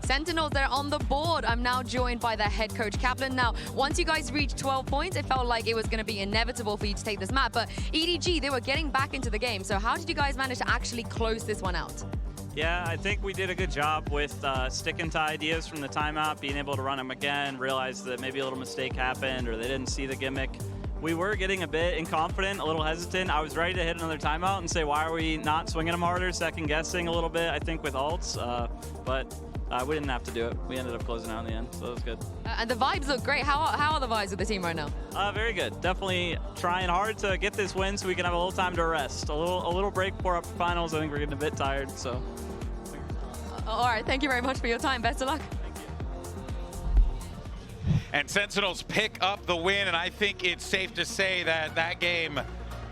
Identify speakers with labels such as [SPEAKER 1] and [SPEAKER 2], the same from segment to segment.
[SPEAKER 1] Sentinels, they're on the board. I'm now joined by their head coach, Kaplan. Now, once you guys reached 12 points, it felt like it was going to be inevitable for you to take this map. But EDG, they were getting back into the game. So how did you guys manage to actually close this one out?
[SPEAKER 2] Yeah, I think we did a good job with sticking to ideas from the timeout, being able to run them again, realize that maybe a little mistake happened or they didn't see the gimmick. We were getting a bit inconfident, a little hesitant. I was ready to hit another timeout and say, why are we not swinging them harder, second guessing a little bit, I think, with ults. But we didn't have to do it. We ended up closing out in the end, so it was good. And
[SPEAKER 1] the vibes look great. How are the vibes with the team right now?
[SPEAKER 2] Very good. Definitely trying hard to get this win so we can have a little time to rest. A little break before up finals. I think we're getting a bit tired, so.
[SPEAKER 1] All right, thank you very much for your time. Best of luck.
[SPEAKER 3] And Sentinels pick up the win, and I think it's safe to say that that game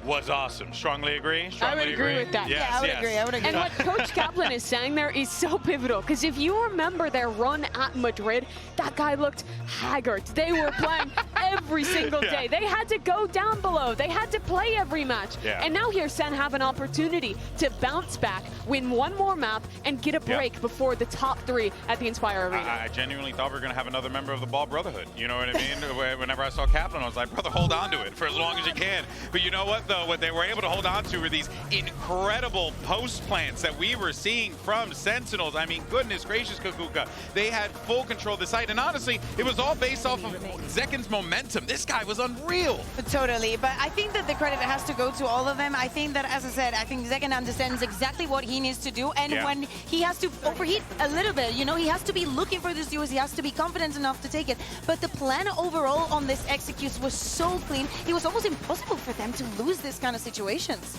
[SPEAKER 3] was awesome. Strongly agree? Strongly
[SPEAKER 4] I would agree with that.
[SPEAKER 3] Yes,
[SPEAKER 4] yeah, I would agree. And what Coach Kaplan is saying there is so pivotal, because if you remember their run at Madrid, that guy looked haggard. They were playing every single day. They had to go down below. They had to play every match. And now here SEN have an opportunity to bounce back, win one more map, and get a break before the top 3 at the Inspire Arena.
[SPEAKER 3] I genuinely thought we were going to have another member of the Ball Brotherhood. You know what I mean? Whenever I saw Kaplan, I was like, brother, hold on to it for as long as you can. But you know what, though? What they were able to hold on to were these incredible post plants that we were seeing from Sentinels. I mean, goodness gracious, Kukuka. They had full control of the site. And honestly, it was all based off of Zekin's momentum. This guy was unreal.
[SPEAKER 5] Totally. But I think that the credit has to go to all of them. I think that, as I said, I think Zekin understands exactly what he needs to do. And when he has to overheat a little bit, you know, he has to be looking for the steals. He has to be confident enough to take it. But the plan overall on this executes was so clean. It was almost impossible for them to lose this kind of situations.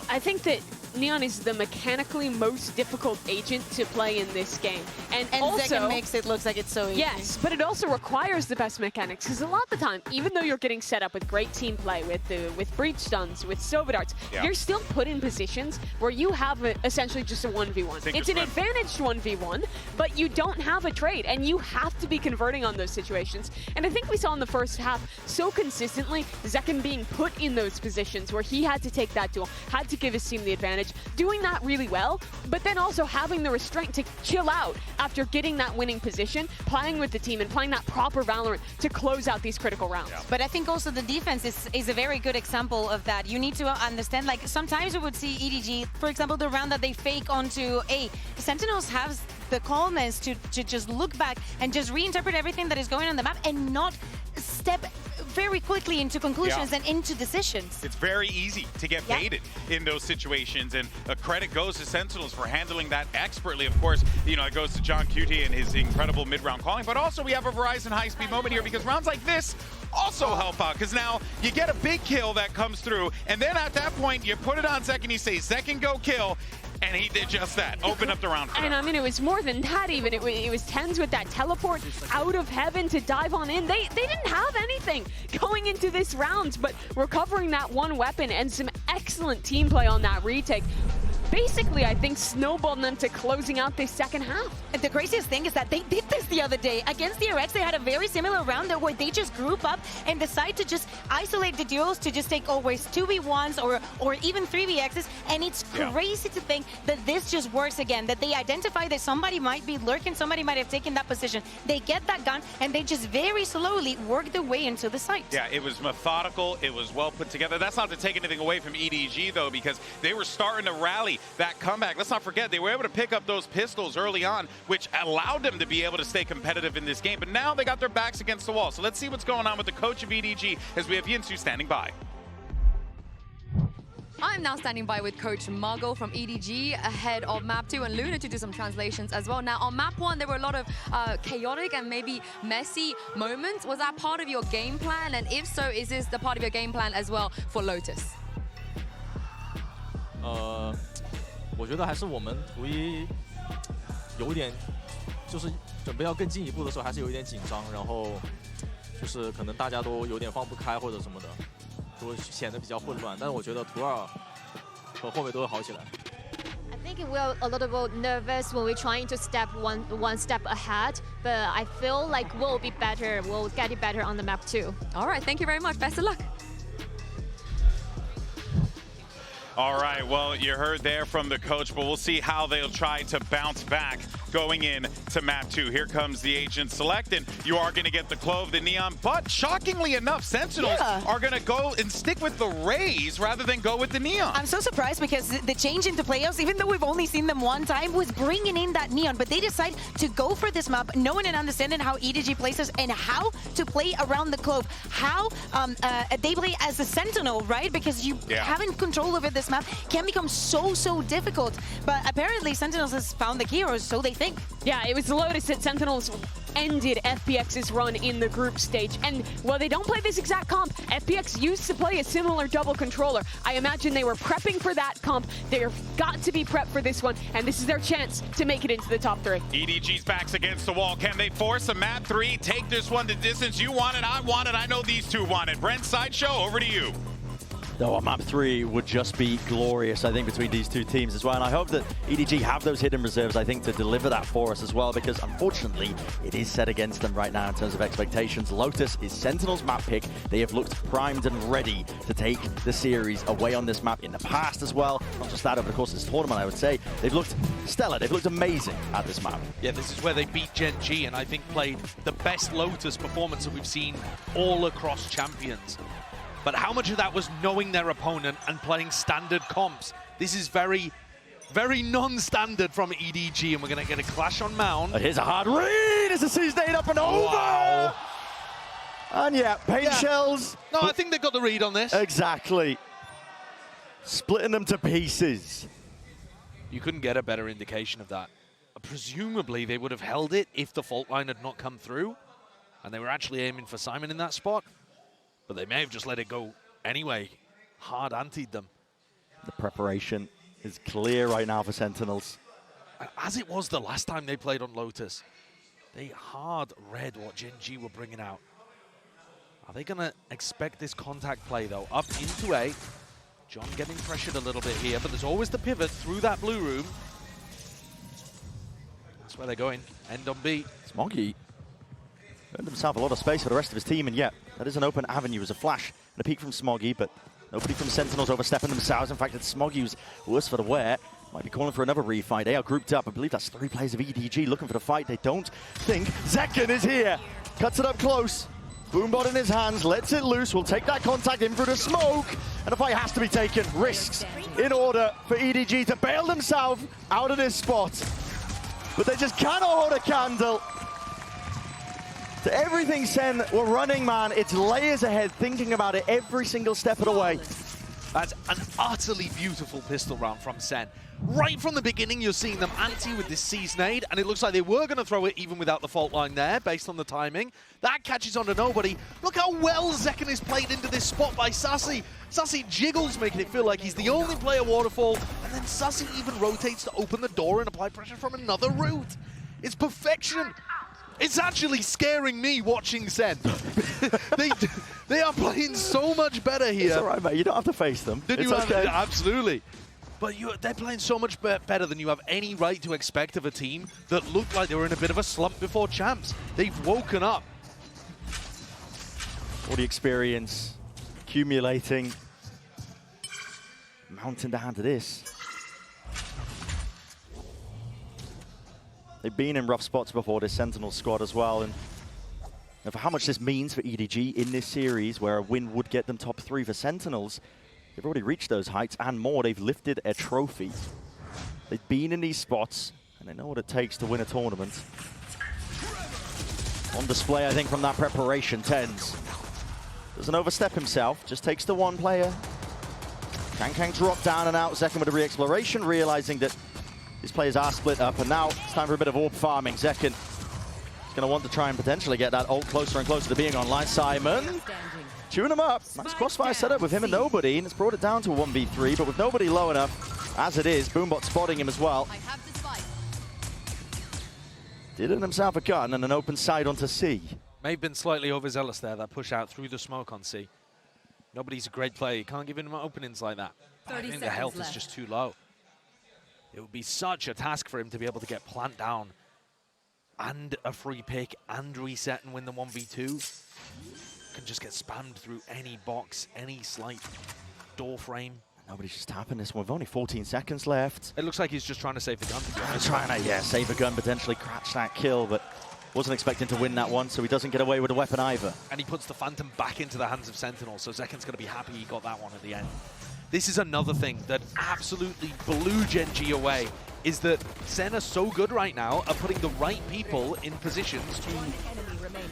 [SPEAKER 4] I think that Neon is the mechanically most difficult agent to play in this game. And also
[SPEAKER 5] Zekin makes it look like it's so easy.
[SPEAKER 4] Yes, but it also requires the best mechanics, because a lot of the time, even though you're getting set up with great team play, with breach stuns, with Sova darts, you're still put in positions where you have essentially just a 1v1. It's an advantaged 1v1, but you don't have a trade, and you have to be converting on those situations. And I think we saw in the first half so consistently Zekin being put in those positions where he had to take that duel, had to give his team the advantage, doing that really well, but then also having the restraint to chill out after getting that winning position, playing with the team and playing that proper Valorant to close out these critical rounds.
[SPEAKER 5] But I think also the defense is a very good example of that. You need to understand, like, sometimes we would see EDG, for example, the round that they fake onto A. Sentinels have the calmness to just look back and just reinterpret everything that is going on the map and not step very quickly into conclusions and into decisions.
[SPEAKER 3] It's very easy to get baited in those situations, and credit goes to Sentinels for handling that expertly. Of course, you know, it goes to John Cutie and his incredible mid-round calling, but also we have a Verizon high-speed moment here, because rounds like this also help out, because now you get a big kill that comes through, and then at that point, you put it on Zekin, you say, Zekin, go kill, and he did just that. Open up the round for
[SPEAKER 4] And
[SPEAKER 3] them.
[SPEAKER 4] I mean, it was more than that even. It was TenZ with that teleport out of heaven to dive on in. They didn't have anything going into this round, but recovering that one weapon and some excellent team play on that retake basically, I think, snowballed them to closing out this second half.
[SPEAKER 5] The craziest thing is that they did this the other day. Against the RX, they had a very similar round there where they just group up and decide to just isolate the duels to just take always 2v1s or even 3v-Xs. And it's crazy to think that this just works again, that they identify that somebody might be lurking, somebody might have taken that position. They get that gun and they just very slowly work their way into the site.
[SPEAKER 3] Yeah, it was methodical. It was well put together. That's not to take anything away from EDG, though, because they were starting to rally that comeback. Let's not forget, they were able to pick up those pistols early on, which allowed them to be able to stay competitive in this game. But now they got their backs against the wall. So let's see what's going on with the coach of EDG as we have Yinsu standing by.
[SPEAKER 1] I'm now standing by with Coach Margot from EDG ahead of Map 2 and Luna to do some translations as well. Now, on Map 1, there were a lot of chaotic and maybe messy moments. Was that part of your game plan? And if so, is this the part of your game plan as well for Lotus?
[SPEAKER 6] 我觉得还是我们图一有点，就是准备要更进一步的时候，还是有一点紧张，然后就是可能大家都有点放不开或者什么的，都显得比较混乱。但是我觉得图二和后面都会好起来。
[SPEAKER 7] I think we're a little bit nervous when we're trying to step one step ahead, but I feel like we'll be better. We'll get it better on the map too.
[SPEAKER 1] All right, thank you very much. Best of luck.
[SPEAKER 3] All right, well, you heard there from the coach, but we'll see how they'll try to bounce back going in to map 2. Here comes the agent select, and you are going to get the Clove, the Neon, but shockingly enough, Sentinels are going to go and stick with the Rays rather than go with the Neon.
[SPEAKER 5] I'm so surprised because the change into playoffs, even though we've only seen them one time, was bringing in that Neon, but they decide to go for this map, knowing and understanding how EDG plays us and how to play around the Clove, how they play as a Sentinel, right? Because you having control over this map can become so difficult. But apparently Sentinels has found the key, or so they think.
[SPEAKER 4] Yeah, it was Lotus that Sentinels ended FPX's run in the group stage. And while they don't play this exact comp, FPX used to play a similar double controller. I imagine they were prepping for that comp. They've got to be prepped for this one, and this is their chance to make it into the top 3.
[SPEAKER 3] EDG's back's against the wall. Can they force a map 3? Take this one to distance. You want it, I want it. I know these two want it. Brent, Sideshow, over to you.
[SPEAKER 8] Though map 3 would just be glorious, I think, between these two teams as well. And I hope that EDG have those hidden reserves, I think, to deliver that for us as well, because unfortunately, it is set against them right now in terms of expectations. Lotus is Sentinel's map pick. They have looked primed and ready to take the series away on this map in the past as well. Not just that, over the course of this tournament, I would say. They've looked stellar. They've looked amazing at this map.
[SPEAKER 9] Yeah, this is where they beat Gen G and I think played the best Lotus performance that we've seen all across Champions. But how much of that was knowing their opponent and playing standard comps? This is very, very non-standard from EDG, and we're going to get a clash on Mound.
[SPEAKER 8] But here's a hard read as the C's nade up and over.
[SPEAKER 9] Wow.
[SPEAKER 8] And yeah, paint shells.
[SPEAKER 9] No, I think they got the read on this.
[SPEAKER 8] Exactly. Splitting them to pieces.
[SPEAKER 9] You couldn't get a better indication of that. Presumably, they would have held it if the fault line had not come through, and they were actually aiming for Simon in that spot. But they may have just let it go anyway. Hard antied them.
[SPEAKER 8] The preparation is clear right now for Sentinels.
[SPEAKER 9] As it was the last time they played on Lotus, they hard read what Gen G were bringing out. Are they going to expect this contact play, though? Up into A. John getting pressured a little bit here, but there's always the pivot through that blue room. That's where they're going. End on B.
[SPEAKER 8] Smoggy earned himself a lot of space for the rest of his team, and yet that is an open avenue as a flash and a peek from Smoggy, but nobody from Sentinels overstepping themselves. In fact, it's Smoggy who's worse for the wear. Might be calling for another refight. They are grouped up. I believe that's 3 players of EDG looking for the fight. They don't think Zekken is here. Cuts it up close. Boombot in his hands, lets it loose. Will take that contact in through the smoke. And the fight has to be taken. Risks in order for EDG to bail themselves out of this spot. But they just cannot hold a candle to everything Sen were running, man. It's layers ahead, thinking about it every single step of the way.
[SPEAKER 9] That's an utterly beautiful pistol round from Sen. Right from the beginning, you're seeing them anti with this C's nade, and it looks like they were going to throw it even without the fault line there, based on the timing. That catches on to nobody. Look how well Zekken is played into this spot by Sassy. Sassy jiggles, making it feel like he's the only player Waterfall, and then Sassy even rotates to open the door and apply pressure from another route. It's perfection. It's actually scaring me watching Sen. they are playing so much better here.
[SPEAKER 8] It's all right, mate. You don't have to face them.
[SPEAKER 9] It's okay. Absolutely. But they're playing so much better than you have any right to expect of a team that looked like they were in a bit of a slump before champs. They've woken up.
[SPEAKER 8] All the experience accumulating, mounting down to this. They've been in rough spots before, this Sentinel squad as well, and for how much this means for EDG in this series, where a win would get them top 3 for Sentinels, they've already reached those heights and more. They've lifted a trophy. They've been in these spots, and they know what it takes to win a tournament. On display, I think, from that preparation, TenZ doesn't overstep himself, just takes the one player. Kang drop down and out, Zekken with a re-exploration, realizing that these players are split up, and now it's time for a bit of orb farming. Zekken is going to want to try and potentially get that ult closer and closer to being online. Simon, chewing him up. Nice crossfire setup with him and nobody, and it's brought it down to a 1v3, but with nobody low enough, as it is, Boombot spotting him as well. Did earn himself a gun and an open side onto C.
[SPEAKER 9] May have been slightly overzealous there, that push out through the smoke on C. Nobody's a great player. You can't give him openings like that. I think the health is just too low. It would be such a task for him to be able to get plant down and a free pick and reset and win the 1v2. Can just get spammed through any box, any slight door frame.
[SPEAKER 8] Nobody's just tapping this one. With only 14 seconds left.
[SPEAKER 9] It looks like he's just trying to save the gun.
[SPEAKER 8] Trying to, save a gun, potentially catch that kill, but wasn't expecting to win that one, so he doesn't get away with a weapon either.
[SPEAKER 9] And he puts the Phantom back into the hands of Sentinel, so Zeken's going to be happy he got that one at the end. This is another thing that absolutely blew Gen G away, is that SEN are so good right now at putting the right people in positions to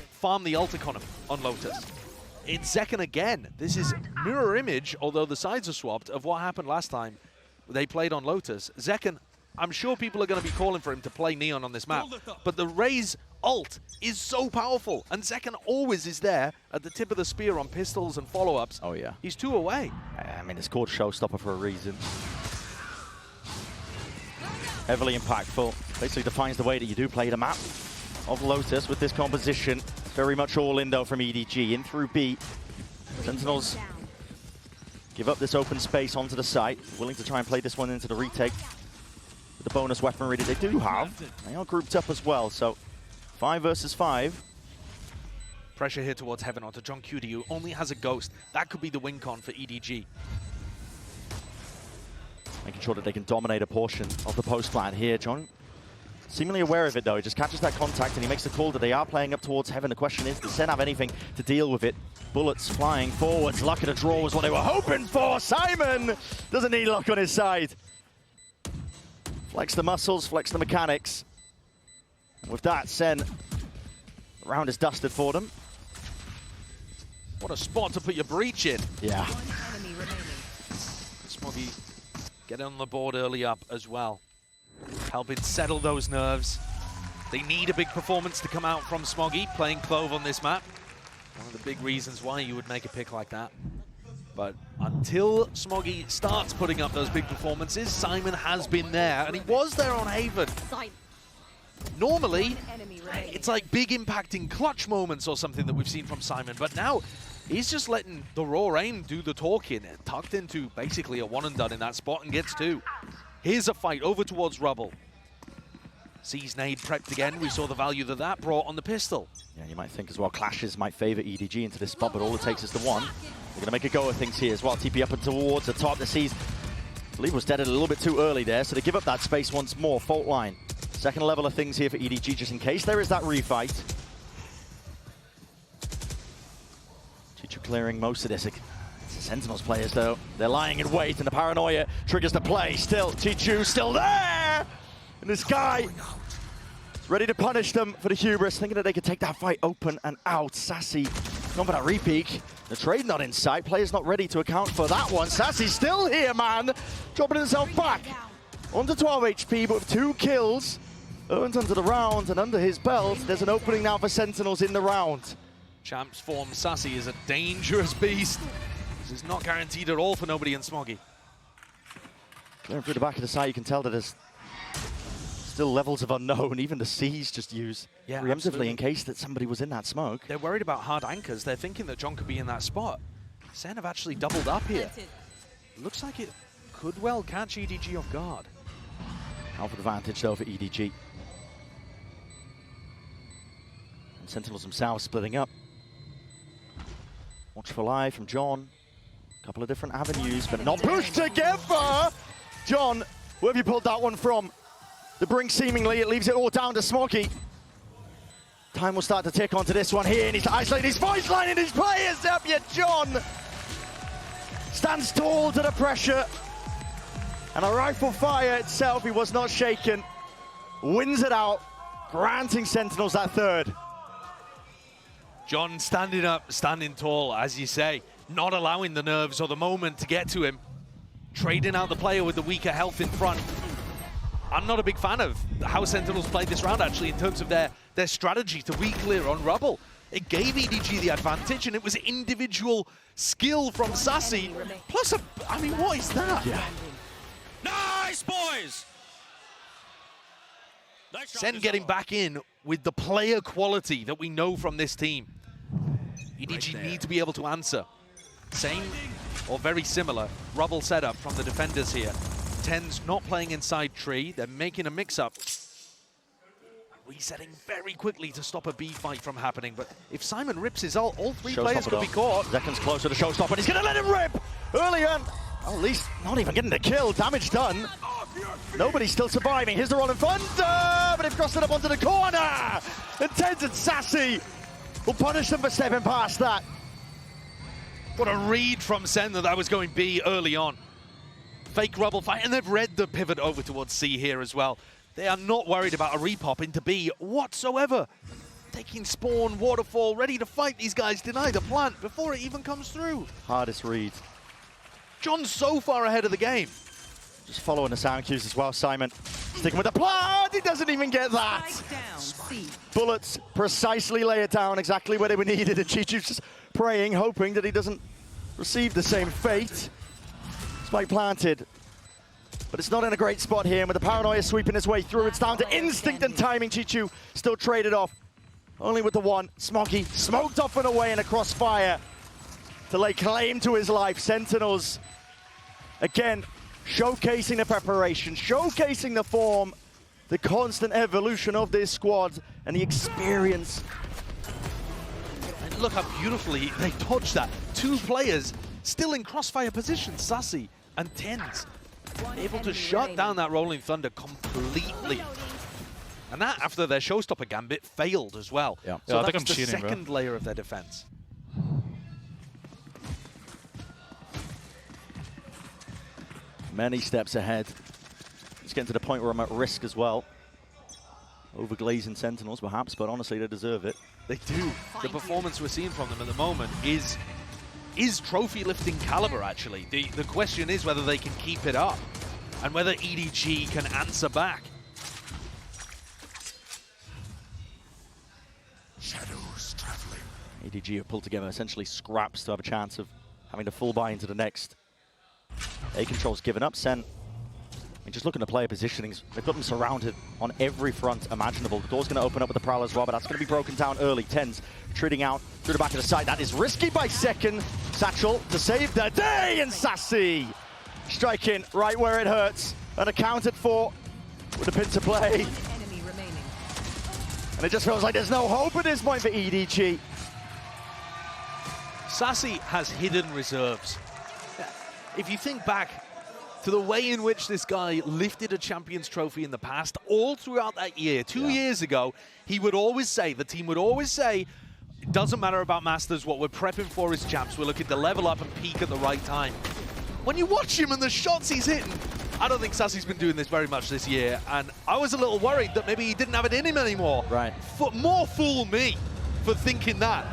[SPEAKER 9] farm the ult economy on Lotus. It's Zeken again. This is mirror image, although the sides are swapped, of what happened last time they played on Lotus. Zeken, I'm sure people are going to be calling for him to play Neon on this map, but the Raze ult is so powerful, and Zeken always is there at the tip of the spear on pistols and follow-ups.
[SPEAKER 8] Oh, yeah.
[SPEAKER 9] He's 2 away.
[SPEAKER 8] I mean, it's called Showstopper for a reason. Heavily impactful. Basically defines the way that you do play the map of Lotus with this composition. Very much all in, though, from EDG. In through B. Sentinels give up this open space onto the site. Willing to try and play this one into the retake. With the bonus weaponry that they do have. They are grouped up as well, so 5 versus 5.
[SPEAKER 9] Pressure here towards Heaven onto John Cutie, who only has a Ghost. That could be the win con for EDG.
[SPEAKER 8] Making sure that they can dominate a portion of the post plant here. John, seemingly aware of it, though. He just catches that contact and he makes the call that they are playing up towards Heaven. The question is, does SEN have anything to deal with it? Bullets flying forwards. Luck of the draw was what they were hoping for. Simon doesn't need luck on his side. Flex the muscles, flex the mechanics. And with that, SEN, the round is dusted for them.
[SPEAKER 9] What a spot to put your breach in.
[SPEAKER 8] Yeah.
[SPEAKER 9] Smoggy get on the board early up as well. Helping settle those nerves. They need a big performance to come out from Smoggy, playing Clove on this map. One of the big reasons why you would make a pick like that. But until Smoggy starts putting up those big performances, Simon has been there, and he was there on Haven. Normally, it's like big impacting clutch moments or something that we've seen from Simon, but now he's just letting the raw aim do the talking, tucked into basically a one and done in that spot and gets 2. Here's a fight over towards Rubble. Sees nade prepped again. We saw the value that that brought on the pistol.
[SPEAKER 8] Yeah, you might think as well clashes might favor EDG into this spot, but all it takes is the one. They're going to make a go of things here as well. TP up and towards the top. The Seas, I believe, was deaded a little bit too early there, so they give up that space once more. Fault line. Second level of things here for EDG, just in case there is that refight. Chichu clearing most of this. Sentinels players, though, they're lying in wait, and the paranoia triggers the play. Still, Chichu still there! And this guy is ready to punish them for the hubris, thinking that they could take that fight open and out. Sassy going for that repeak. The trade not in sight. Players not ready to account for that one. Sassy's still here, man. Dropping himself back. Under 12 HP, but with 2 kills. Earned under the round, and under his belt, there's an opening now for Sentinels in the round.
[SPEAKER 9] Champs form Sassy is a dangerous beast. This is not guaranteed at all for nobody in Smoggy.
[SPEAKER 8] Going through the back of the site, you can tell that there's still levels of unknown. Even the Seas just use preemptively
[SPEAKER 9] absolutely.
[SPEAKER 8] in case that somebody was in that smoke.
[SPEAKER 9] They're worried about hard anchors. They're thinking that John could be in that spot. SEN have actually doubled up here. Looks like it could well catch EDG off guard.
[SPEAKER 8] Alpha advantage though for EDG. And Sentinels themselves splitting up. Watchful eye from John. A couple of different avenues, but not pushed together! John, where have you pulled that one from? The brink seemingly, it leaves it all down to Smoggy. Time will start to tick onto this one here, and he's isolating his voice line and his players up, yet John stands tall to the pressure. And a rifle fire itself, he was not shaken. Wins it out, granting Sentinels that 3rd.
[SPEAKER 9] John standing up, standing tall, as you say, not allowing the nerves or the moment to get to him. Trading out the player with the weaker health in front. I'm not a big fan of how Sentinels played this round, actually, in terms of their strategy to weak clear on Rubble. It gave EDG the advantage, and it was individual skill from Sassy. Plus, I mean, what is that?
[SPEAKER 8] Yeah.
[SPEAKER 10] Nice, boys!
[SPEAKER 9] SEN getting back in with the player quality that we know from this team. EDG need to be able to answer. Same or very similar Rubble setup from the defenders here. Tens not playing inside tree. They're making a mix-up. Resetting very quickly to stop a B fight from happening. But if Simon rips his ult, all 3 players could be caught.
[SPEAKER 8] Zeken's close to the showstopper, and he's going to let him rip! Early on, Well, at least not even getting the kill. Damage done. Nobody's still surviving. Here's the Rolling Thunder, but they've crossed it up onto the corner. Intense and Sassy will punish them for stepping past that.
[SPEAKER 9] What a read from SEN that was going B early on. Fake rubble fight, and they've read the pivot over towards C here as well. They are not worried about a repop into B whatsoever. Taking spawn, waterfall, ready to fight these guys, deny the plant before it even comes through.
[SPEAKER 8] Hardest read.
[SPEAKER 9] John's so far ahead of the game.
[SPEAKER 8] Just following the sound cues as well, Simon. Sticking with the plant, he doesn't even get that. Bullets precisely lay it down exactly where they were needed, and Chichu's just praying, hoping that he doesn't receive the same fate. Spike planted, but it's not in a great spot here, and with the paranoia sweeping his way through, it's down to instinct and timing. Chichu still traded off, only with the one. Smoggy smoked off and away in a crossfire to lay claim to his life. Sentinels, again, showcasing the preparation, showcasing the form, the constant evolution of this squad, and the experience.
[SPEAKER 9] And look how beautifully they dodged that. Two players still in crossfire position, Sassy and Tens, able to shut down that Rolling Thunder completely. And that after their showstopper gambit failed as well.
[SPEAKER 6] Yeah.
[SPEAKER 9] So
[SPEAKER 6] I think
[SPEAKER 9] that's
[SPEAKER 6] I'm
[SPEAKER 9] the
[SPEAKER 6] cheating,
[SPEAKER 9] second layer of their defense.
[SPEAKER 8] Many steps ahead. It's getting to the point where I'm at risk as well. Overglazing Sentinels perhaps, but honestly they deserve it.
[SPEAKER 9] They do. The performance we're seeing from them at the moment is trophy lifting caliber, actually. The question is whether they can keep it up and whether EDG can answer back.
[SPEAKER 10] Shadows traveling.
[SPEAKER 8] EDG have pulled together essentially scraps to have a chance of having to full buy into the next. A-Control's given up. SEN, I mean, just looking at player positionings, they've got them surrounded on every front imaginable. The door's going to open up with the Prowl as well, but that's going to be broken down early. Tens retreating out through the back of the side. That is risky by second. Satchel to save the day, and Sassy striking right where it hurts. Unaccounted for with a pin to play. And it just feels like there's no hope at this point for EDG.
[SPEAKER 9] Sassy has hidden reserves. If you think back to the way in which this guy lifted a Champions Trophy in the past, all throughout that year, 2 years ago, he would always say, the team would always say, it doesn't matter about Masters, what we're prepping for is Champs. We're looking to level up and peak at the right time. When you watch him and the shots he's hitting, I don't think Sassy's been doing this very much this year, and I was a little worried that maybe he didn't have it in him anymore.
[SPEAKER 8] Right.
[SPEAKER 9] More fool me for thinking that.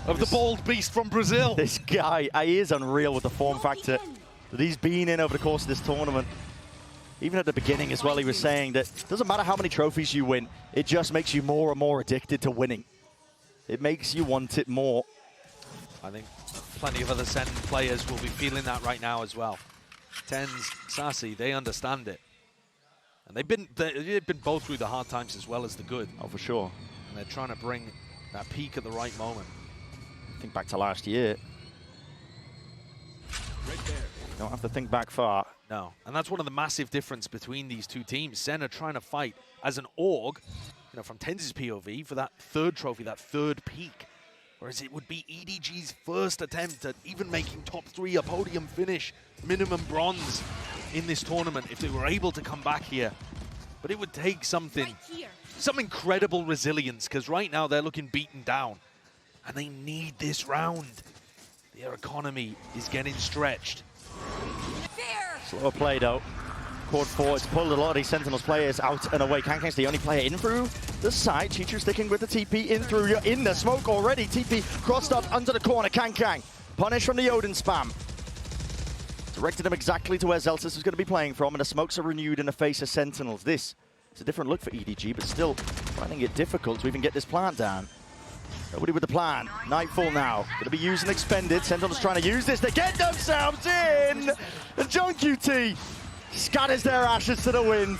[SPEAKER 9] Of the bald beast from Brazil.
[SPEAKER 8] This guy, he is unreal with the form factor that he's been in over the course of this tournament. Even at the beginning as well, he was saying that it doesn't matter how many trophies you win, it just makes you more and more addicted to winning. It makes you want it more.
[SPEAKER 9] I think plenty of other SEN players will be feeling that right now as well. Tens, Sassy, they understand it. And they've been both through the hard times as well as the good.
[SPEAKER 8] Oh, for sure.
[SPEAKER 9] And they're trying to bring that peak at the right moment.
[SPEAKER 8] Think back to last year.
[SPEAKER 10] Right there.
[SPEAKER 8] You don't have to think back far.
[SPEAKER 9] No, and that's one of the massive difference between these two teams. SEN are trying to fight as an org, you know, from Tens' POV for that third trophy, that third peak. Whereas it would be EDG's first attempt at even making top 3 a podium finish, minimum bronze in this tournament if they were able to come back here. But it would take something, some incredible resilience, because right now they're looking beaten down. And they need this round. Their economy is getting stretched.
[SPEAKER 8] Slower play though. Quad 4, it's pulled a lot of these Sentinels players out and away. Kankang's the only player in through the side. Chichu sticking with the TP in through. You're in the smoke already. TP crossed up under the corner. Kankang punish from the Odin spam. Directed him exactly to where Zelsis was going to be playing from, and the smokes are renewed in the face of Sentinels. This is a different look for EDG, but still finding it difficult to even get this plant down. Nobody with the plan. Nightfall now. Going to be used and expended. Sentinels trying to use this to get themselves in. And John QT scatters their ashes to the wind.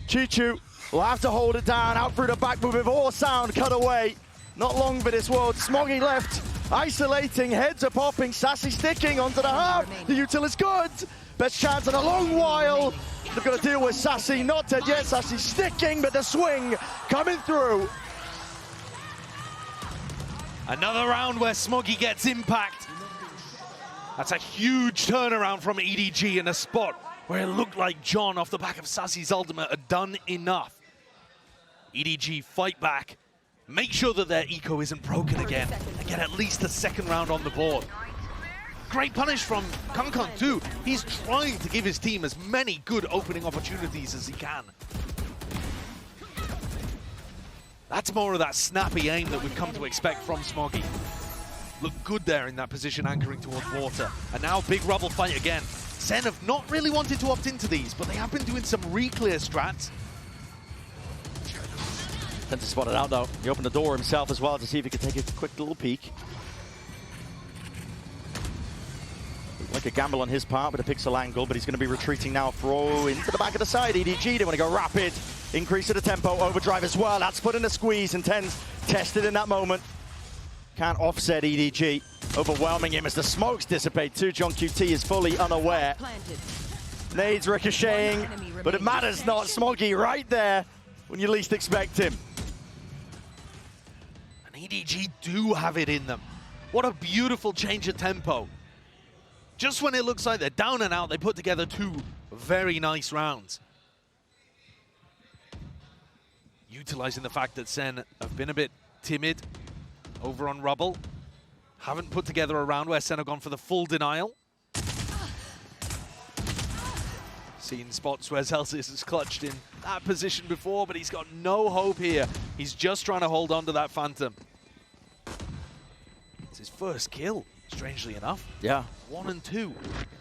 [SPEAKER 8] Chichu will have to hold it down. Out through the back move with all sound cut away. Not long for this world. Smoggy left. Isolating. Heads are popping. Sassy sticking onto the half. The util is good. Best chance in a long while. They've got to deal with Sassy. Not dead yet. Sassy sticking, but the swing coming through.
[SPEAKER 9] Another round where Smoggy gets impact. That's a huge turnaround from EDG in a spot where it looked like John off the back of Sassy's ultimate had done enough. EDG fight back, make sure that their eco isn't broken again, and get at least a second round on the board. Great punish from Kankan too. He's trying to give his team as many good opening opportunities as he can. That's more of that snappy aim that we've come to expect from Smoggy. Looked good there in that position, anchoring towards water. And now big rubble fight again. SEN have not really wanted to opt into these, but they have been doing some re-clear strats.
[SPEAKER 8] Tends to spot it out though. He opened the door himself as well to see if he could take a quick little peek. Like a gamble on his part with a pixel angle, but he's going to be retreating now. Throw into the back of the side. EDG, they want to go rapid. Increase to the tempo, overdrive as well. That's put in a squeeze, and TenZ tested in that moment. Can't offset EDG, overwhelming him as the smokes dissipate too. John QT is fully unaware. Nades ricocheting, but it matters not. Smoggy right there when you least expect him.
[SPEAKER 9] And EDG do have it in them. What a beautiful change of tempo. Just when it looks like they're down and out, they put together two very nice rounds. Utilizing the fact that SEN have been a bit timid over on Rubble. Haven't put together a round where SEN have gone for the full denial. Seen spots where Celsius has clutched in that position before, but he's got no hope here. He's just trying to hold on to that Phantom. It's his first kill, strangely enough.
[SPEAKER 8] Yeah.
[SPEAKER 9] 1 and 2.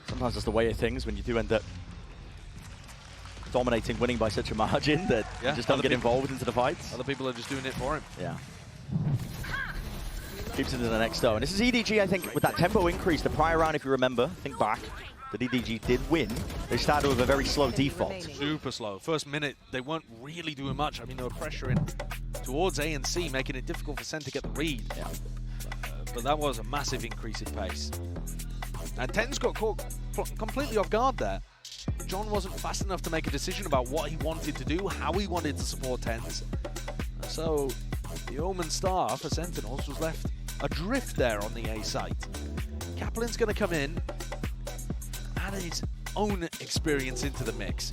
[SPEAKER 8] Sometimes that's the way of things when you do end up dominating, winning by such a margin that you just don't get involved into the fights.
[SPEAKER 9] Other people are just doing it for him.
[SPEAKER 8] Yeah. Keeps it in the next though. And this is EDG, I think, with that tempo increase. The prior round, if you remember, think back, that EDG did win. They started with a very slow default.
[SPEAKER 9] Super slow. First minute, they weren't really doing much. I mean, they were pressuring towards A and C, making it difficult for SEN to get the read.
[SPEAKER 8] Yeah.
[SPEAKER 9] But that was a massive increase in pace. And TenZ got caught completely off guard there. John wasn't fast enough to make a decision about what he wanted to do, how he wanted to support TenZ. So the Omen star for Sentinels was left adrift there on the A site. Kaplan's going to come in and add his own experience into the mix.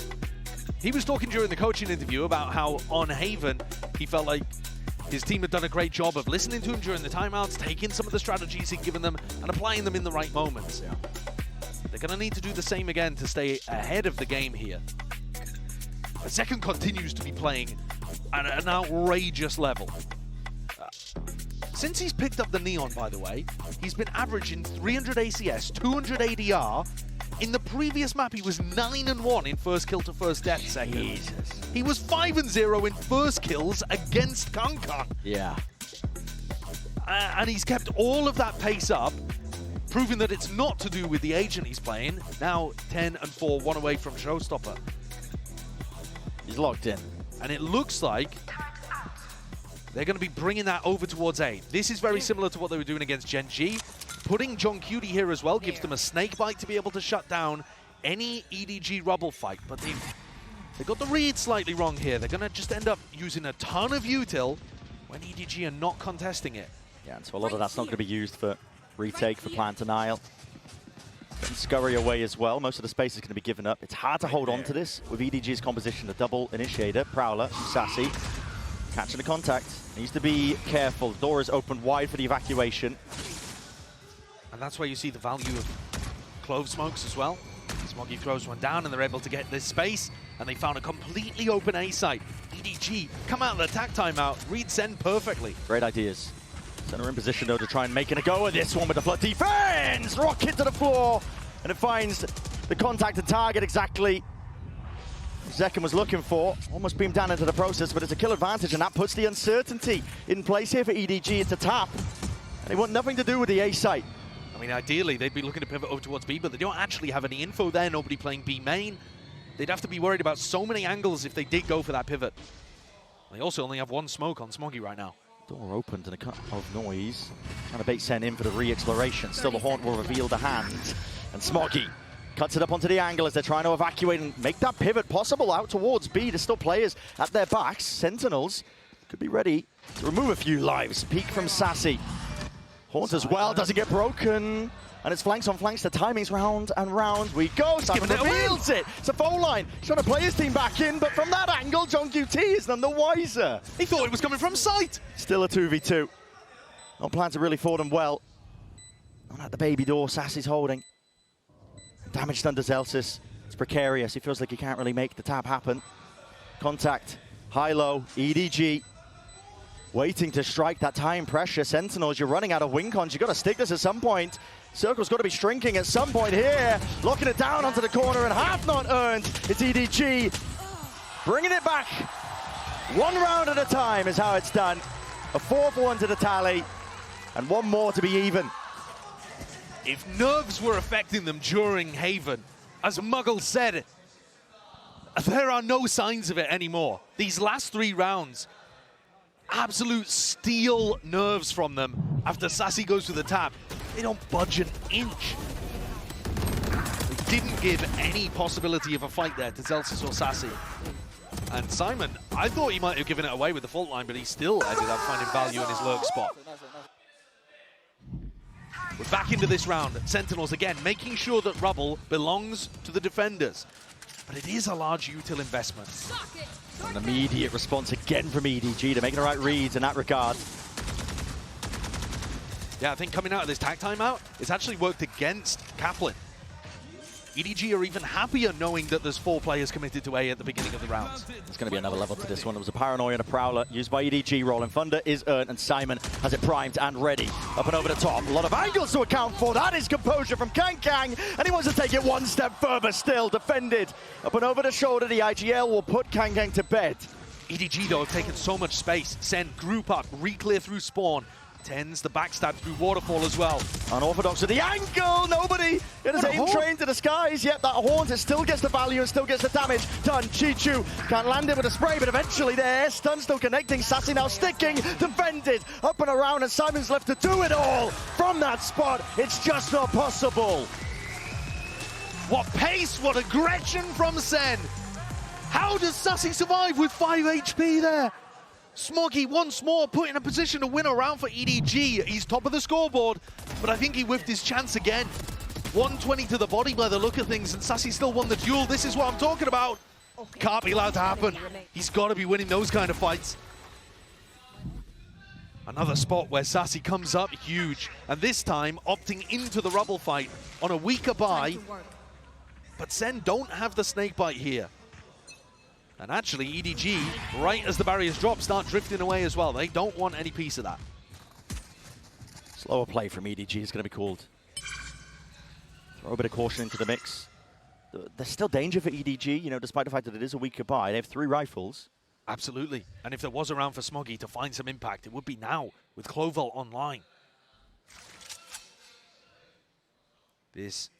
[SPEAKER 9] He was talking during the coaching interview about how on Haven he felt like his team had done a great job of listening to him during the timeouts, taking some of the strategies he'd given them and applying them in the right moments.
[SPEAKER 8] Yeah.
[SPEAKER 9] They're going to need to do the same again to stay ahead of the game here. But Second continues to be playing at an outrageous level. Since he's picked up the Neon, by the way, he's been averaging 300 ACS, 200 ADR. In the previous map, he was 9 and 1 in first kill to first death Second.
[SPEAKER 8] Jesus.
[SPEAKER 9] He was 5 and 0 in first kills against Kankan.
[SPEAKER 8] Yeah.
[SPEAKER 9] And he's kept all of that pace up, proving that it's not to do with the agent he's playing. Now 10 and 4, 1 away from Showstopper.
[SPEAKER 8] He's locked in.
[SPEAKER 9] And it looks like they're going to be bringing that over towards A. This is very similar to what they were doing against Gen G. Putting John Cutie here as well gives them a snake bite to be able to shut down any EDG Rubble fight. But they got the read slightly wrong here. They're going to just end up using a ton of util when EDG are not contesting it.
[SPEAKER 8] Yeah, and so a lot of that's not going to be used for retake, for plant denial. And scurry away as well. Most of the space is going to be given up. It's hard to hold on to this with EDG's composition. The double initiator, Prowler, Sassy, catching the contact. Needs to be careful. The door is open wide for the evacuation.
[SPEAKER 9] And that's where you see the value of Clove Smokes as well. Smoggy throws one down and they're able to get this space. And they found a completely open A site. EDG come out of the attack timeout, read SEN perfectly.
[SPEAKER 8] Great ideas. Center in position though to try and make it a go of this one with the flood defense. Rocket to the floor, and it finds the contacted target exactly Zekken was looking for. Almost beamed down into the process, but it's a kill advantage, and that puts the uncertainty in place here for EDG. It's a tap, and they want nothing to do with the A site.
[SPEAKER 9] I mean, ideally they'd be looking to pivot over towards B, but they don't actually have any info there. Nobody playing B main. They'd have to be worried about so many angles if they did go for that pivot. They also only have one smoke on Smoggy right now.
[SPEAKER 8] Door opened and a cut of noise. Trying to bait SEN in for the re-exploration. Still the Haunt will reveal the hand. And Smoggy cuts it up onto the angle as they're trying to evacuate and make that pivot possible out towards B. There's still players at their backs. Sentinels could be ready to remove a few lives. Peek from Sassy. Haunt as well, doesn't get broken. And it's flanks on flanks. The timing's round and round we go. Simon reveals it. It's a phone line. He's trying to play his team back in, but from that angle, John QT is none the wiser.
[SPEAKER 9] He thought it was coming from sight.
[SPEAKER 8] Still a 2v2. Not plan to really for them well. Not at the baby door. Sassy's holding. Damaged under Zelsis. It's precarious. He feels like he can't really make the tap happen. Contact. High-low. EDG. Waiting to strike that time pressure. Sentinels, you're running out of wing cons. You've got to stick this at some point. Circle's got to be shrinking at some point here. Locking it down onto the corner and half not earned. It's EDG. Bringing it back. One round at a time is how it's done. A 4-1 to the tally. And one more to be even.
[SPEAKER 9] If nerves were affecting them during Haven, as Muggle said, there are no signs of it anymore. These last 3 rounds, absolute steel nerves from them after Sassy goes to the tap. They don't budge an inch. They didn't give any possibility of a fight there to Zelsis or Sassy. And Simon, I thought he might have given it away with the fault line, but he still ended up finding value in his lurk spot. We're back into this round. Sentinels again, making sure that rubble belongs to the defenders. But it is a large util investment.
[SPEAKER 8] An immediate response again from EDG to making the right reads in that regard.
[SPEAKER 9] Yeah, I think coming out of this tag timeout, it's actually worked against Kaplan. EDG are even happier knowing that there's 4 players committed to A at the beginning of the rounds.
[SPEAKER 8] There's going to be another level to this one. It was a Paranoia and a Prowler used by EDG. Rolling Thunder is earned, and Simon has it primed and ready. Up and over the top. A lot of angles to account for. That is composure from Kang, and he wants to take it one step further still. Defended. Up and over the shoulder. The IGL will put Kang to bed.
[SPEAKER 9] EDG, though, have taken so much space. Send group up, re-clear through spawn. Tens the backstab through Waterfall as well.
[SPEAKER 8] Unorthodox with the ankle, nobody! It is aim train to the skies. Yep, that haunt, it still gets the value and still gets the damage done. Chichu can't land it with a spray, but eventually there. Stun still connecting, Sassy now sticking, defended, up and around, and Simon's left to do it all from that spot. It's just not possible.
[SPEAKER 9] What pace, what aggression from Sen! How does Sassy survive with 5 HP there? Smoggy once more put in a position to win a round for EDG. He's top of the scoreboard, but I think he whiffed his chance again. 120 to the body by the look of things, and Sassy still won the duel. This is what I'm talking about. Can't be allowed to happen. He's got to be winning those kind of fights. Another spot where Sassy comes up huge, and this time opting into the rubble fight on a weaker buy. But Sen don't have the snake bite here. And actually, EDG, right as the barriers drop, start drifting away as well. They don't want any piece of that.
[SPEAKER 8] Slower play from EDG is going to be called. Throw a bit of caution into the mix. There's still danger for EDG, you know, despite the fact that it is a weaker buy. They have 3 rifles.
[SPEAKER 9] Absolutely. And if there was a round for Smoggy to find some impact, it would be now with Clovel online. This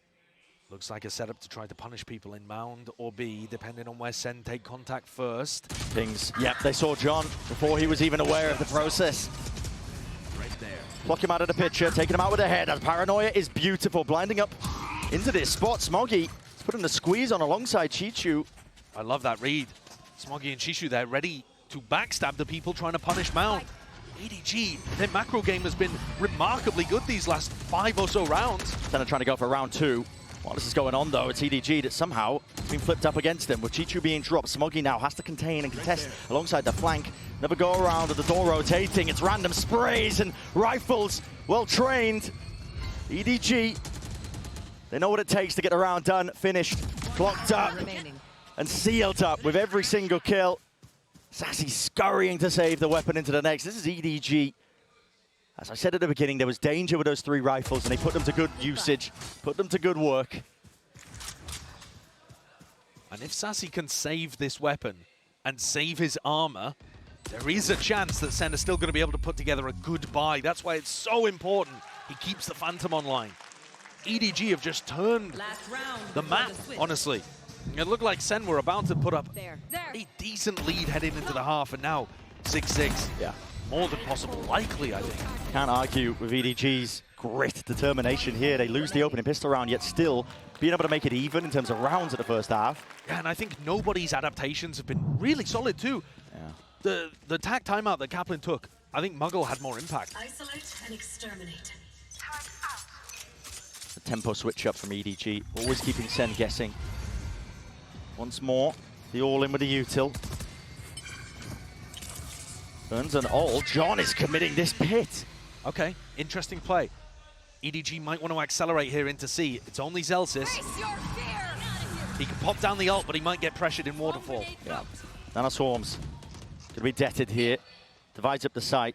[SPEAKER 9] looks like a setup to try to punish people in Mound or B, depending on where Sen take contact first.
[SPEAKER 8] Pings. Yep, they saw John before he was even aware of the process.
[SPEAKER 9] Right there.
[SPEAKER 8] Pluck him out of the picture, taking him out with a head. And Paranoia is beautiful, blinding up into this spot. Smoggy is putting the squeeze on alongside Chichu.
[SPEAKER 9] I love that read. Smoggy and Chishu there, ready to backstab the people trying to punish Mound. EDG, their macro game has been remarkably good these last 5 or so rounds.
[SPEAKER 8] Then trying to go for round 2. While this is going on, though, it's EDG that's somehow been flipped up against him. With Chichu being dropped, Smoggy now has to contain and contest alongside the flank. Never go around with the door rotating. It's random sprays and rifles. Well trained. EDG, they know what it takes to get the round done, finished, clocked up, and sealed up with every single kill. Sassy scurrying to save the weapon into the next. This is EDG. As I said at the beginning, there was danger with those 3 rifles, and they put them to good usage, put them to good work.
[SPEAKER 9] And if Sassy can save this weapon and save his armor, there is a chance that Sen is still going to be able to put together a good buy. That's why it's so important he keeps the Phantom online. EDG have just turned the map, honestly. It looked like Sen were about to put up a decent lead heading into the half, and now 6-6.
[SPEAKER 8] Yeah.
[SPEAKER 9] More than possible, likely, I think.
[SPEAKER 8] Can't argue with EDG's grit, determination here. They lose the opening pistol round, yet still being able to make it even in terms of rounds at the first half.
[SPEAKER 9] Yeah, and I think nobody's adaptations have been really solid too. Yeah. The tag timeout that Kaplan took, I think Muggle had more impact.
[SPEAKER 10] Isolate and exterminate.
[SPEAKER 8] tempo switch up from EDG, always keeping Sen guessing. Once more, the all-in with the util. Burns an ult. John is committing this pit.
[SPEAKER 9] Okay, interesting play. EDG might want to accelerate here into C. It's only Zelsis. He can pop down the ult, but he might get pressured in waterfall.
[SPEAKER 8] Yeah. Nano Swarms going to be deaded here. Divides up the site.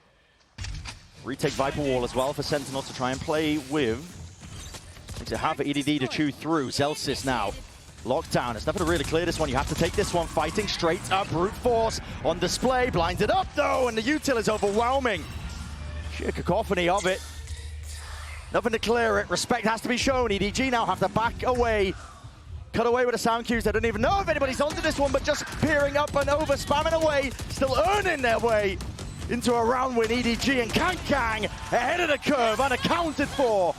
[SPEAKER 8] Retake Viper Wall as well for Sentinel to try and play with. To have EDD to chew through. Zelsis now locked down. It's nothing to really clear this one. You have to take this one. Fighting straight up. Brute force on display. Blinded up though, and the util is overwhelming. Sheer cacophony of it. Nothing to clear it. Respect has to be shown. EDG now have to back away. Cut away with the sound cues. They don't even know if anybody's onto this one, but just peering up and over, spamming away, still earning their way into a round win. EDG and Kang ahead of the curve, unaccounted for.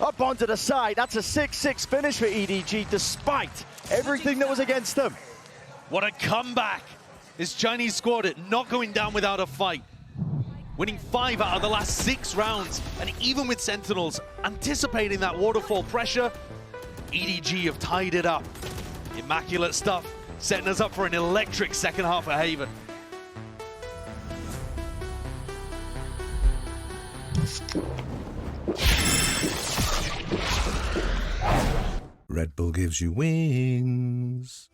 [SPEAKER 8] Up onto the side. That's a 6-6 finish for EDG, despite everything that was against them.
[SPEAKER 9] What a comeback! This Chinese squad not going down without a fight. Winning 5 out of the last 6 rounds, and even with Sentinels anticipating that waterfall pressure, EDG have tied it up. Immaculate stuff, setting us up for an electric second half at Haven.
[SPEAKER 10] Red Bull gives you wings.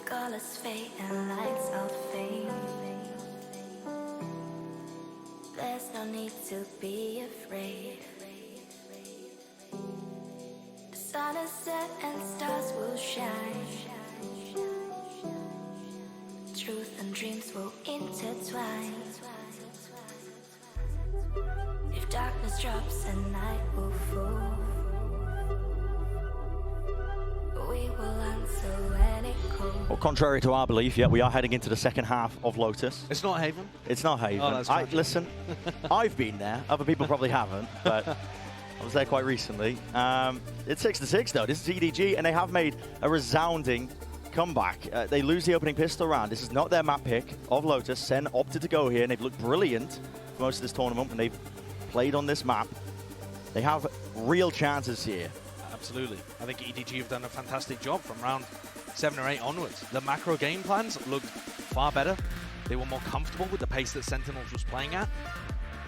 [SPEAKER 11] Colors fade and lights out fade. There's no need to be afraid. The sun is set and stars will shine. Truth and dreams will intertwine. If darkness drops and night will fall, we will answer when it calls.
[SPEAKER 8] Well, contrary to our belief, we are heading into the second half of Lotus.
[SPEAKER 9] It's not Haven?
[SPEAKER 8] It's not Haven.
[SPEAKER 9] Oh, that's
[SPEAKER 8] listen, I've been there. Other people probably haven't, but I was there quite recently. It's 6-6 though. This is EDG, and they have made a resounding comeback. They lose the opening pistol round. This is not their map pick of Lotus. Sen opted to go here, and they've looked brilliant for most of this tournament when they've played on this map. They have real chances here.
[SPEAKER 9] Absolutely. I think EDG have done a fantastic job from round 7 or 8 onwards. The macro game plans looked far better. They were more comfortable with the pace that Sentinels was playing at.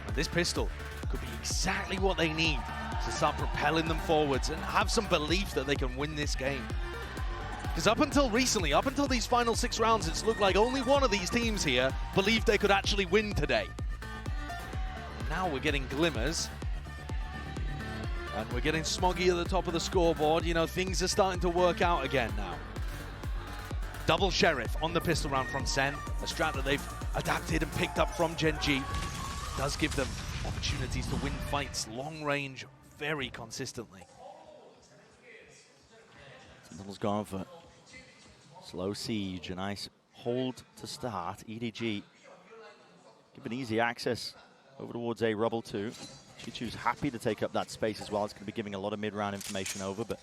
[SPEAKER 9] And this pistol could be exactly what they need to start propelling them forwards and have some belief that they can win this game. Because up until recently, up until these final 6 rounds, it's looked like only one of these teams here believed they could actually win today. And now we're getting glimmers. And we're getting Smoggy at the top of the scoreboard. You know, things are starting to work out again now. Double Sheriff on the pistol round from Sen. A strat that they've adapted and picked up from Gen G. Does give them opportunities to win fights long range very consistently.
[SPEAKER 8] Sentinel's gone for slow siege. A nice hold to start. EDG given easy access over towards A Rubble 2. Chichu's happy to take up that space as well. It's going to be giving a lot of mid-round information over, but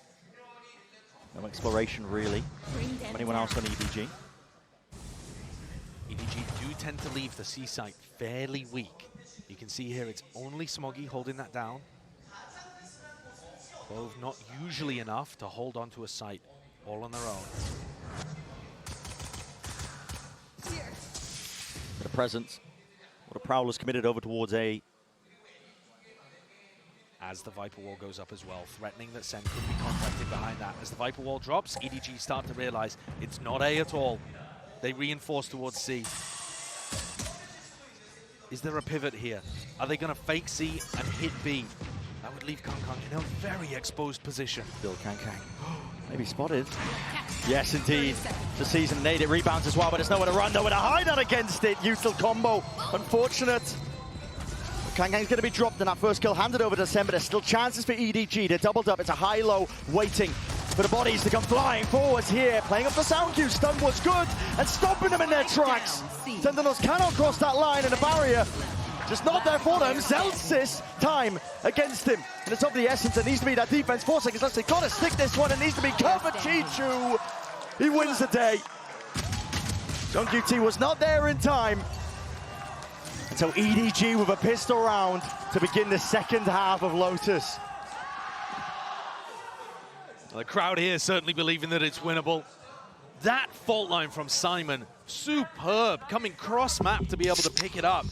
[SPEAKER 8] no exploration really from anyone else on EDG.
[SPEAKER 9] EDG do tend to leave the C site fairly weak. You can see here it's only Smoggy holding that down. Both not usually enough to hold on to a site all on their own.
[SPEAKER 8] What a presence. What a Prowler's committed over towards A.
[SPEAKER 9] As the Viper Wall goes up as well, threatening that Sen could be contacted behind that. As the Viper Wall drops, EDG start to realize it's not A at all. They reinforce towards C. Is there a pivot here? Are they going to fake C and hit B? That would leave Kang in a very exposed position.
[SPEAKER 8] Bill Kang. Maybe spotted. Yes, indeed. The season nade, it rebounds as well, but it's nowhere to run, nowhere to hide out against it. Util combo. Unfortunate. Kangang's going to be dropped in that first kill, handed over to SEN, but there's still chances for EDG. They're doubled up. It's a high-low waiting for the bodies to come flying forwards here. Playing up the sound cue. Stun was good and stopping them in their tracks. Sentinels cannot cross that line, and a barrier just not there for them. Zelsis time against him. And it's of the essence. It needs to be that defense. 4 seconds left. They've got to stick this one. It needs to be covered. Chichu, he wins the day. JungQT was not there in time. And so EDG with a pistol round to begin the second half of Lotus.
[SPEAKER 9] Well, the crowd here certainly believing that it's winnable. That fault line from Simon, superb, coming cross-map to be able to pick it up.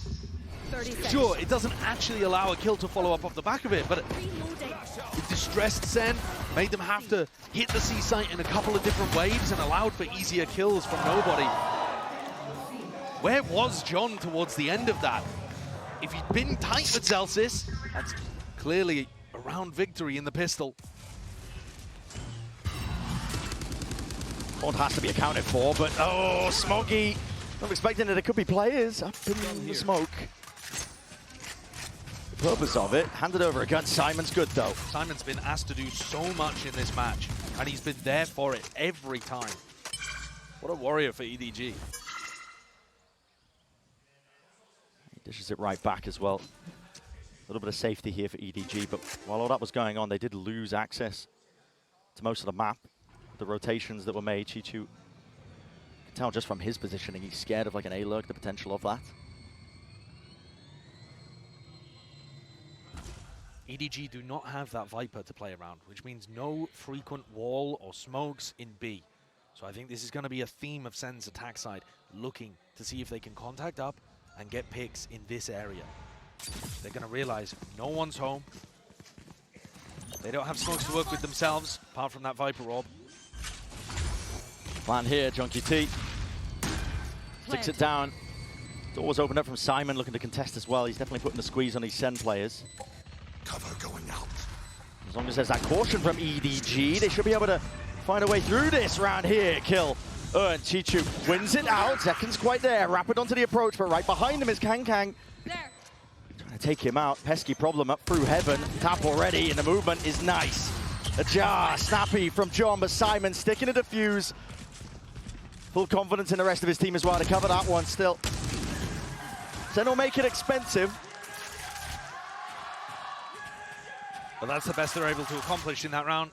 [SPEAKER 9] Sure, it doesn't actually allow a kill to follow up off the back of it, but it distressed SEN, made them have to hit the C site in a couple of different waves and allowed for easier kills from nobody. Where was John towards the end of that? If he'd been tight with Zelsis, that's clearly a round victory in the pistol.
[SPEAKER 8] Bond has to be accounted for, but oh, Smoggy. Not expecting that there could be players up in the smoke. The purpose of it, handed over a gun. Simon's good though.
[SPEAKER 9] Simon's been asked to do so much in this match, and he's been there for it every time. What a warrior for EDG.
[SPEAKER 8] He dishes it right back as well. A little bit of safety here for EDG, but while all that was going on, they did lose access to most of the map. The rotations that were made, Chichu, you can tell just from his positioning, he's scared of like an A-lurk, the potential of that.
[SPEAKER 9] EDG do not have that Viper to play around, which means no frequent wall or smokes in B. So I think this is going to be a theme of SEN's attack side, looking to see if they can contact up and get picks in this area. They're going to realize no one's home. They don't have smokes to work with themselves, apart from that Viper orb.
[SPEAKER 8] Plan here, JungQT. Sticks it down. Doors opened up from Simon, looking to contest as well. He's definitely putting the squeeze on these SEN players.
[SPEAKER 10] Cover going out.
[SPEAKER 8] As long as there's that caution from EDG, they should be able to find a way through this round here. Kill earned. Chichu wins it out. Zekin's quite there. Rapid onto the approach, but right behind him is Kang. Trying to take him out. Pesky problem up through heaven. Tap already, and the movement is nice. A jar, snappy from John, but Simon sticking a defuse. Full confidence in the rest of his team as well to cover that one still. SEN will make it expensive.
[SPEAKER 9] But that's the best they're able to accomplish in that round.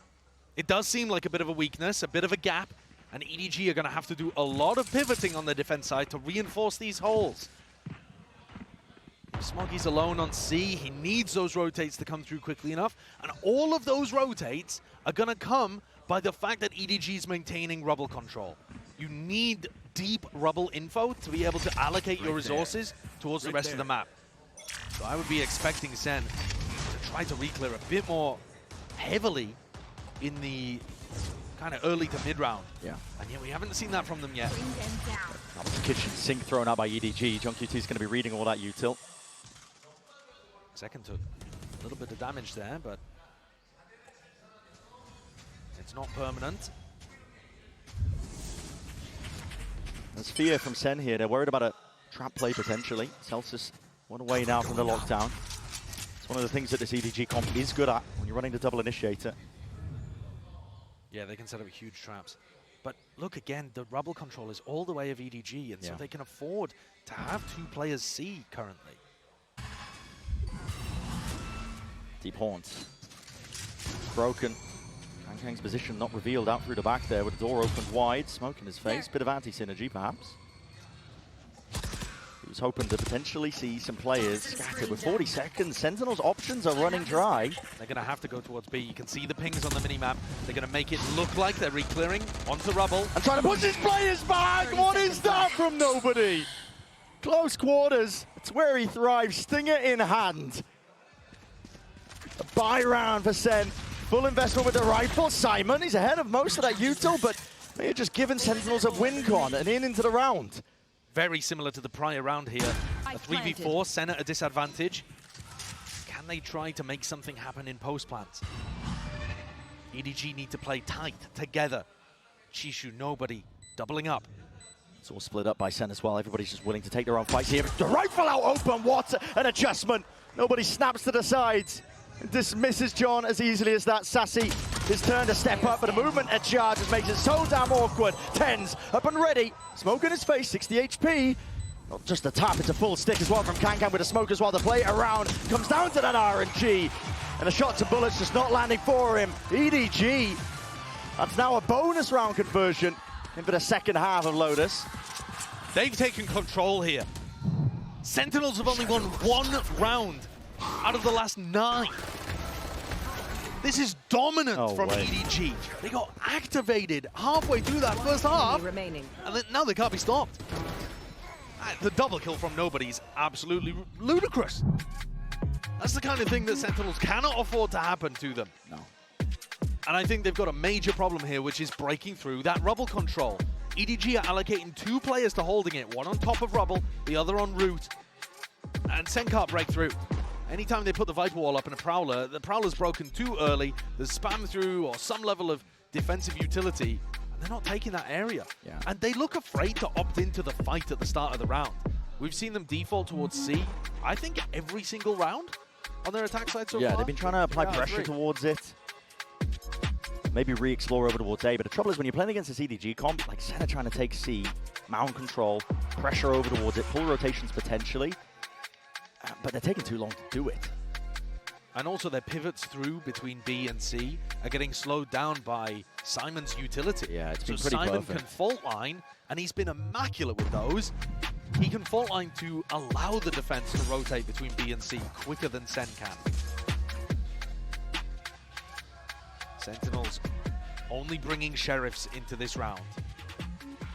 [SPEAKER 9] It does seem like a bit of a weakness, a bit of a gap, and EDG are going to have to do a lot of pivoting on the defense side to reinforce these holes. Smoggy's alone on C. He needs those rotates to come through quickly enough, and all of those rotates are going to come by the fact that EDG is maintaining rubble control. You need deep rubble info to be able to allocate your resources towards the rest of the map. So I would be expecting SEN to try to reclear a bit more heavily in the kind of early to mid round.
[SPEAKER 8] Yeah.
[SPEAKER 9] And yet we haven't seen that from them yet.
[SPEAKER 8] That was the kitchen sink thrown out by EDG. JungQT is going to be reading all that util.
[SPEAKER 9] Second took a little bit of damage there, but it's not permanent.
[SPEAKER 8] There's fear from SEN here. They're worried about a trap play potentially. Celsius one away now from the lockdown. It's one of the things that this EDG comp is good at when you're running the double initiator.
[SPEAKER 9] Yeah, they can set up huge traps. But look again, the rubble control is all the way of EDG, and so they can afford to have 2 players C currently.
[SPEAKER 8] Deep Haunt. Broken. Kang's position not revealed out through the back there with the door opened wide. Smoke in his face. Bit of anti-synergy perhaps. He was hoping to potentially see some players scattered with 40 seconds. Sentinel's options are running dry.
[SPEAKER 9] They're going to have to go towards B. You can see the pings on the minimap. They're going to make it look like they're re-clearing onto rubble.
[SPEAKER 8] And trying to push his players back! What is that from nobody? Close quarters. It's where he thrives. Stinger in hand. A buy round for SEN. Full investment with the rifle. Simon, he's ahead of most of that util, but may have just given Sentinels a win con and into the round.
[SPEAKER 9] Very similar to the prior round here. A 3v4, SEN at a disadvantage. Can they try to make something happen in post plants? EDG need to play tight, together. Chishu, nobody, doubling up.
[SPEAKER 8] It's all split up by Sen as well. Everybody's just willing to take their own fights here. The rifle out open, what an adjustment. Nobody snaps to the sides. Dismisses John as easily as that. Sassy, his turn to step up, but a movement at charges makes it so damn awkward. Tens up and ready. Smoke in his face, 60 HP. Not just a tap, it's a full stick as well from Kankan with a smoke as well. The play around comes down to that RNG. And a shot to bullets just not landing for him. EDG, that's now a bonus round conversion into the second half of Lotus.
[SPEAKER 9] They've taken control here. Sentinels have only won 1 round out of the last 9. This is dominant from EDG. They got activated halfway through that first half, and then now they can't be stopped. The double kill from nobody is absolutely ludicrous. That's the kind of thing that Sentinels cannot afford to happen to them.
[SPEAKER 8] No.
[SPEAKER 9] And I think they've got a major problem here, which is breaking through that Rubble control. EDG are allocating 2 players to holding it, one on top of Rubble, the other on route. And Sen can't break through. Anytime they put the Viper Wall up in a Prowler, the Prowler's broken too early, there's spam through or some level of defensive utility, and they're not taking that area.
[SPEAKER 8] Yeah.
[SPEAKER 9] And they look afraid to opt into the fight at the start of the round. We've seen them default towards C, I think every single round on their attack side so far.
[SPEAKER 8] Yeah, they've been trying to apply pressure towards it. Maybe re-explore over towards A, but the trouble is when you're playing against this EDG comp, like Sen are trying to take C, mound control, pressure over towards it, pull rotations potentially, but they're taking too long to do it.
[SPEAKER 9] And also their pivots through between B and C are getting slowed down by Simon's utility.
[SPEAKER 8] Yeah, it's been
[SPEAKER 9] so
[SPEAKER 8] pretty
[SPEAKER 9] Simon
[SPEAKER 8] perfect.
[SPEAKER 9] can fault line, and he's been immaculate with those. He can fault line to allow the defense to rotate between B and C quicker than Sen can. Sentinels only bringing Sheriffs into this round.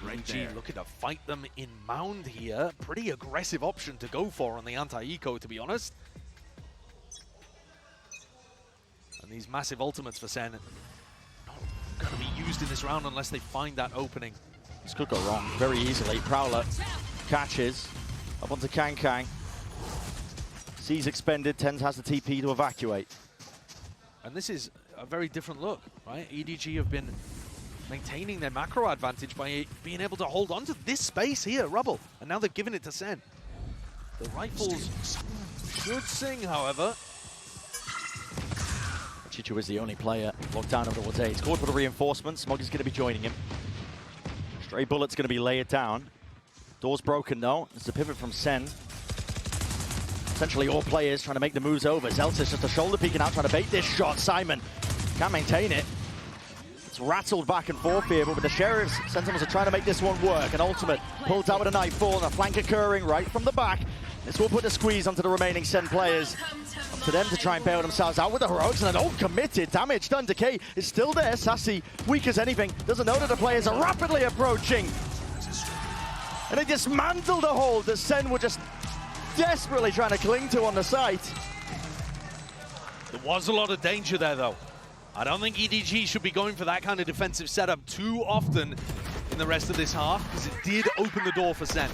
[SPEAKER 9] Reggie looking to fight them in mound here. Pretty aggressive option to go for on the anti-eco, to be honest. And these massive ultimates for Sen not going to be used in this round unless they find that opening.
[SPEAKER 8] This could go wrong very easily. Prowler catches up onto Kankan. C's expended, Tens has the TP to evacuate.
[SPEAKER 9] And this is a very different look, right? EDG have been maintaining their macro advantage by being able to hold on to this space here, Rubble. And now they've given it to Sen. The rifles should sing, however.
[SPEAKER 8] Chichu is the only player locked down over towards A. He's called for the reinforcements. Smog is going to be joining him. Stray Bullet's going to be layered down. Door's broken though. It's a pivot from Sen. Essentially all players trying to make the moves over. Zeltis just a shoulder peeking out, trying to bait this shot. Simon can't maintain it. It's rattled back and forth here, but with the Sheriffs, Sentinels are trying to make this one work. An ultimate pulled out with a nightfall and a flank occurring right from the back. This will put a squeeze onto the remaining Sen players. Up to them to try and bail themselves out with the heroics, and an old committed damage done. Decay is still there. Sassy, weak as anything, doesn't know that the players are rapidly approaching. And they dismantled the hold that Sen were just desperately trying to cling to on the site.
[SPEAKER 9] There was a lot of danger there, though. I don't think EDG should be going for that kind of defensive setup too often in the rest of this half, because it did open the door for Sen.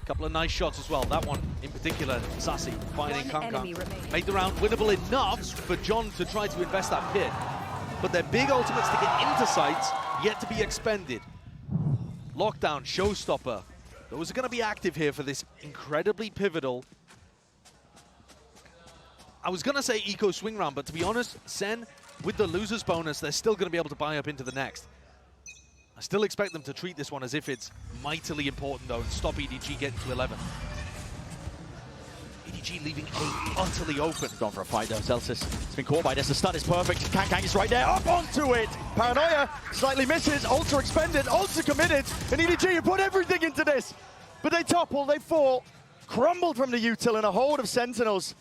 [SPEAKER 9] A couple of nice shots as well. That one in particular, Sassy finding Kankan. Made the round winnable enough for John to try to invest that pit. But their big ultimates to get into sites yet to be expended. Lockdown, Showstopper. Those are going to be active here for this incredibly pivotal. I was going to say eco swing round, but to be honest, Sen, with the loser's bonus, they're still going to be able to buy up into the next. I still expect them to treat this one as if it's mightily important, though, and stop EDG getting to 11. EDG leaving A utterly open.
[SPEAKER 8] Gone for a fight, though. Zelsis has been caught by this. The stun is perfect. Kankan is right there. Up onto it. Paranoia slightly misses. Ultra expended. Ultra committed. And EDG have put everything into this. But they topple. They fall. Crumbled from the util in a hold of Sentinels.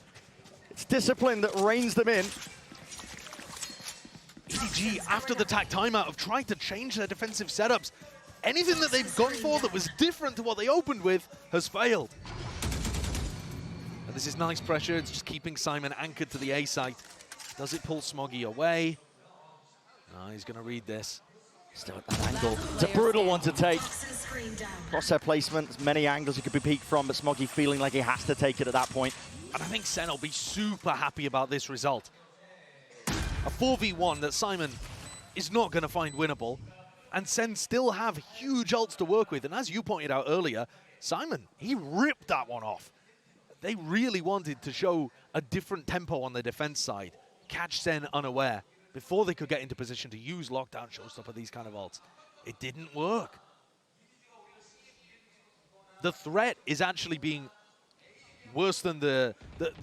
[SPEAKER 8] It's discipline that reins them in.
[SPEAKER 9] EDG, after the TAC timeout, have tried to change their defensive setups. Anything that they've gone for that was different to what they opened with has failed. And this is nice pressure. It's just keeping Simon anchored to the A site. Does it pull Smoggy away? No, he's going to read this.
[SPEAKER 8] Still at that angle. It's a brutal one to take. Crosshair placement, many angles he could be peeked from, but Smoggy feeling like he has to take it at that point.
[SPEAKER 9] And I think Sen will be super happy about this result. a 4v1 that Simon is not going to find winnable. And SEN still have huge ults to work with. And as you pointed out earlier, Simon, he ripped that one off. They really wanted to show a different tempo on the defense side, catch SEN unaware before they could get into position to use lockdown showstopper, these kind of ults. It didn't work. The threat is actually being worse than the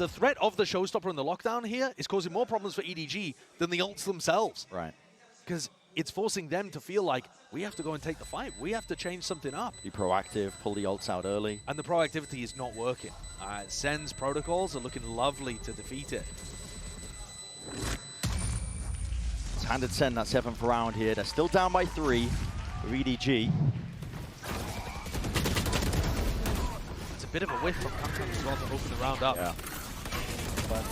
[SPEAKER 9] threat of the showstopper and the lockdown here is causing more problems for EDG than the ults themselves.
[SPEAKER 8] Right.
[SPEAKER 9] Because it's forcing them to feel like we have to go and take the fight. We have to change something up.
[SPEAKER 8] Be proactive, pull the ults out early.
[SPEAKER 9] And the proactivity is not working. SEN's protocols are looking lovely to defeat it.
[SPEAKER 8] It's handed SEN that 7th round here. They're still down by 3 with EDG.
[SPEAKER 9] It's a bit of a whiff from Kankan as well to open the round up.
[SPEAKER 8] Yeah.
[SPEAKER 9] But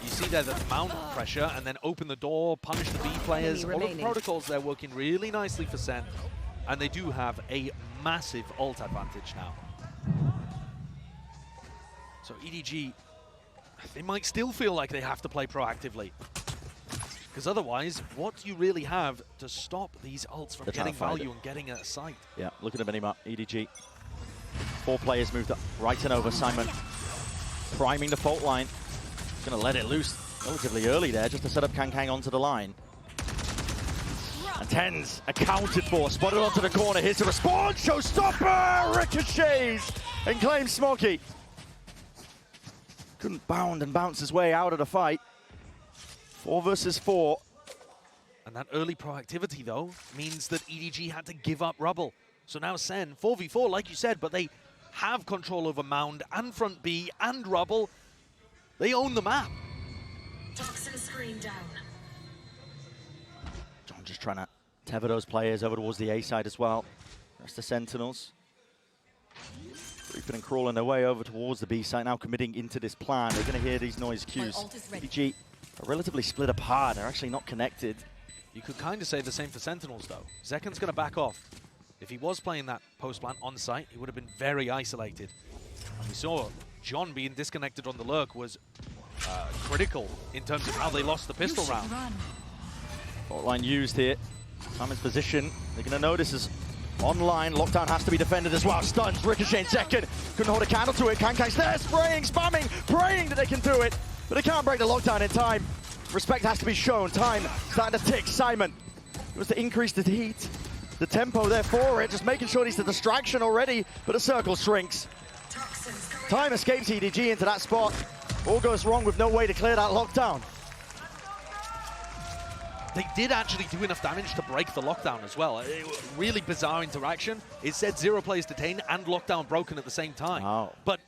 [SPEAKER 9] you see there the mount pressure and then open the door, punish the B players. All of the protocols there working really nicely for SEN. And they do have a massive ult advantage now. So EDG, they might still feel like they have to play proactively. Because otherwise, what do you really have to stop these ults from getting value and getting a sight?
[SPEAKER 8] Yeah, look at the minimap, EDG. 4 players moved up right and over. Simon priming the fault line. He's going to let it loose relatively early there just to set up Kankang onto the line. And TenZ accounted for, spotted onto the corner. Here's the response, showstopper! Ricochets and claims Smoggy. Couldn't bound and bounce his way out of the fight. 4 versus 4.
[SPEAKER 9] And that early proactivity, though, means that EDG had to give up rubble. So now SEN, 4v4, like you said, but they have control over Mound and front B and rubble. They own the map.
[SPEAKER 11] Toxin screen down.
[SPEAKER 8] John just trying to tether those players over towards the A side as well. Rest the Sentinels. Creeping and crawling their way over towards the B side, now committing into this plan. They're going to hear these noise cues. EDG are relatively split apart. They're actually not connected.
[SPEAKER 9] You could kind of say the same for Sentinels, though. Zeken's going to back off. If he was playing that post plant on site, he would have been very isolated. And we saw John being disconnected on the lurk was critical in terms of how they lost the pistol round.
[SPEAKER 8] Fault line used here. Simon's position. They're going to know this is online. Lockdown has to be defended as well. Stuns, Ricochet in second. Couldn't hold a candle to it. Kankang's there, spraying, spamming, praying that they can do it. But they can't break the lockdown in time. Respect has to be shown. Time starting to tick. Simon was to increase the heat. The tempo there for it, just making sure he's the distraction already, but the circle shrinks. Time escapes EDG into that spot. All goes wrong with no way to clear that lockdown.
[SPEAKER 9] They did actually do enough damage to break the lockdown as well. Really bizarre interaction. It said 0 players detained and lockdown broken at the same time.
[SPEAKER 8] Wow.
[SPEAKER 9] But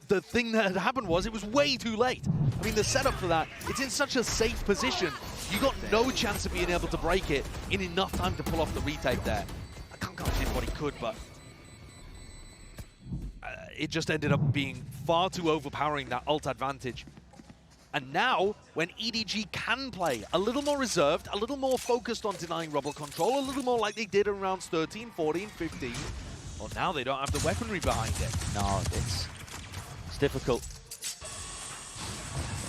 [SPEAKER 9] the thing that had happened was it was way too late. I mean, the setup for that, it's in such a safe position. You got no chance of being able to break it in enough time to pull off the retake there. Kankan did what he could, but it just ended up being far too overpowering, that ult advantage. And now, when EDG can play a little more reserved, a little more focused on denying rubble control, a little more like they did in rounds 13, 14, 15, well, now they don't have the weaponry behind it.
[SPEAKER 8] No, it's difficult.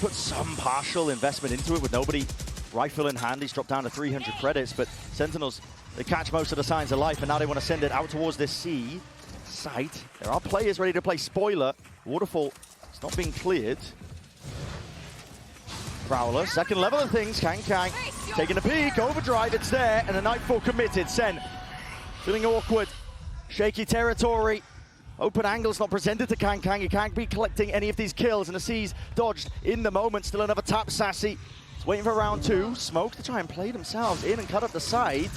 [SPEAKER 8] Put some partial investment into it with nobody rifle in hand. He's dropped down to 300 credits, but Sentinels, they catch most of the signs of life, and now they want to send it out towards this C site. There are players ready to play spoiler. Waterfall is not being cleared. Prowler, second level of things. Kankang taking a peek, overdrive, it's there, and a Nightfall committed. SEN feeling awkward, shaky territory. Open angles not presented to Kankang. He can't be collecting any of these kills, and the C's dodged in the moment. Still another tap, Sassy. He's waiting for round 2. Smoke to try and play themselves in and cut up the side.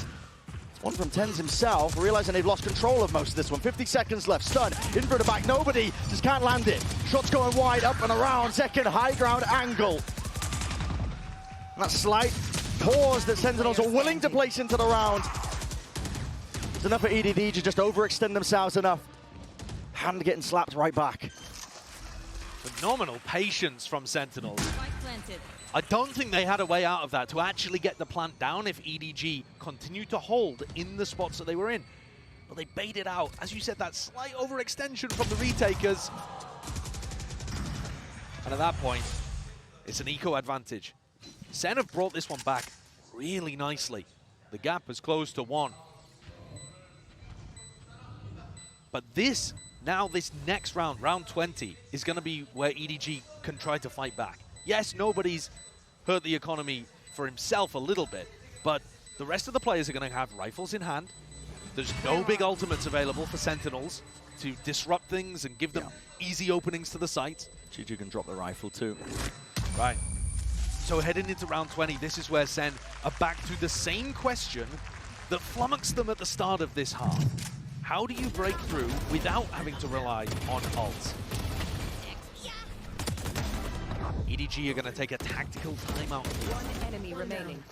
[SPEAKER 8] It's one from TenZ himself, realizing they've lost control of most of this one. 50 seconds left. Stun in for the back. Nobody just can't land it. Shots going wide, up and around. Second high ground angle. And that slight pause that Sentinels are willing to place into the round. It's enough for EDG to just overextend themselves enough. Hand getting slapped right back.
[SPEAKER 9] Phenomenal patience from Sentinels. I don't think they had a way out of that to actually get the plant down if EDG continued to hold in the spots that they were in. But they baited out. As you said, that slight overextension from the retakers. And at that point, it's an eco advantage. Sen have brought this one back really nicely. The gap has closed to 1. But this next round, round 20, is going to be where EDG can try to fight back. Yes, nobody's hurt the economy for himself a little bit, but the rest of the players are going to have rifles in hand. There's no big ultimates available for Sentinels to disrupt things and give them easy openings to the site.
[SPEAKER 8] Chichu can drop the rifle too.
[SPEAKER 9] Right. So heading into round 20, this is where Sen are back to the same question that flummoxed them at the start of this half. How do you break through without having to rely on ults? EDG are going to take a tactical timeout.
[SPEAKER 12] One enemy remaining.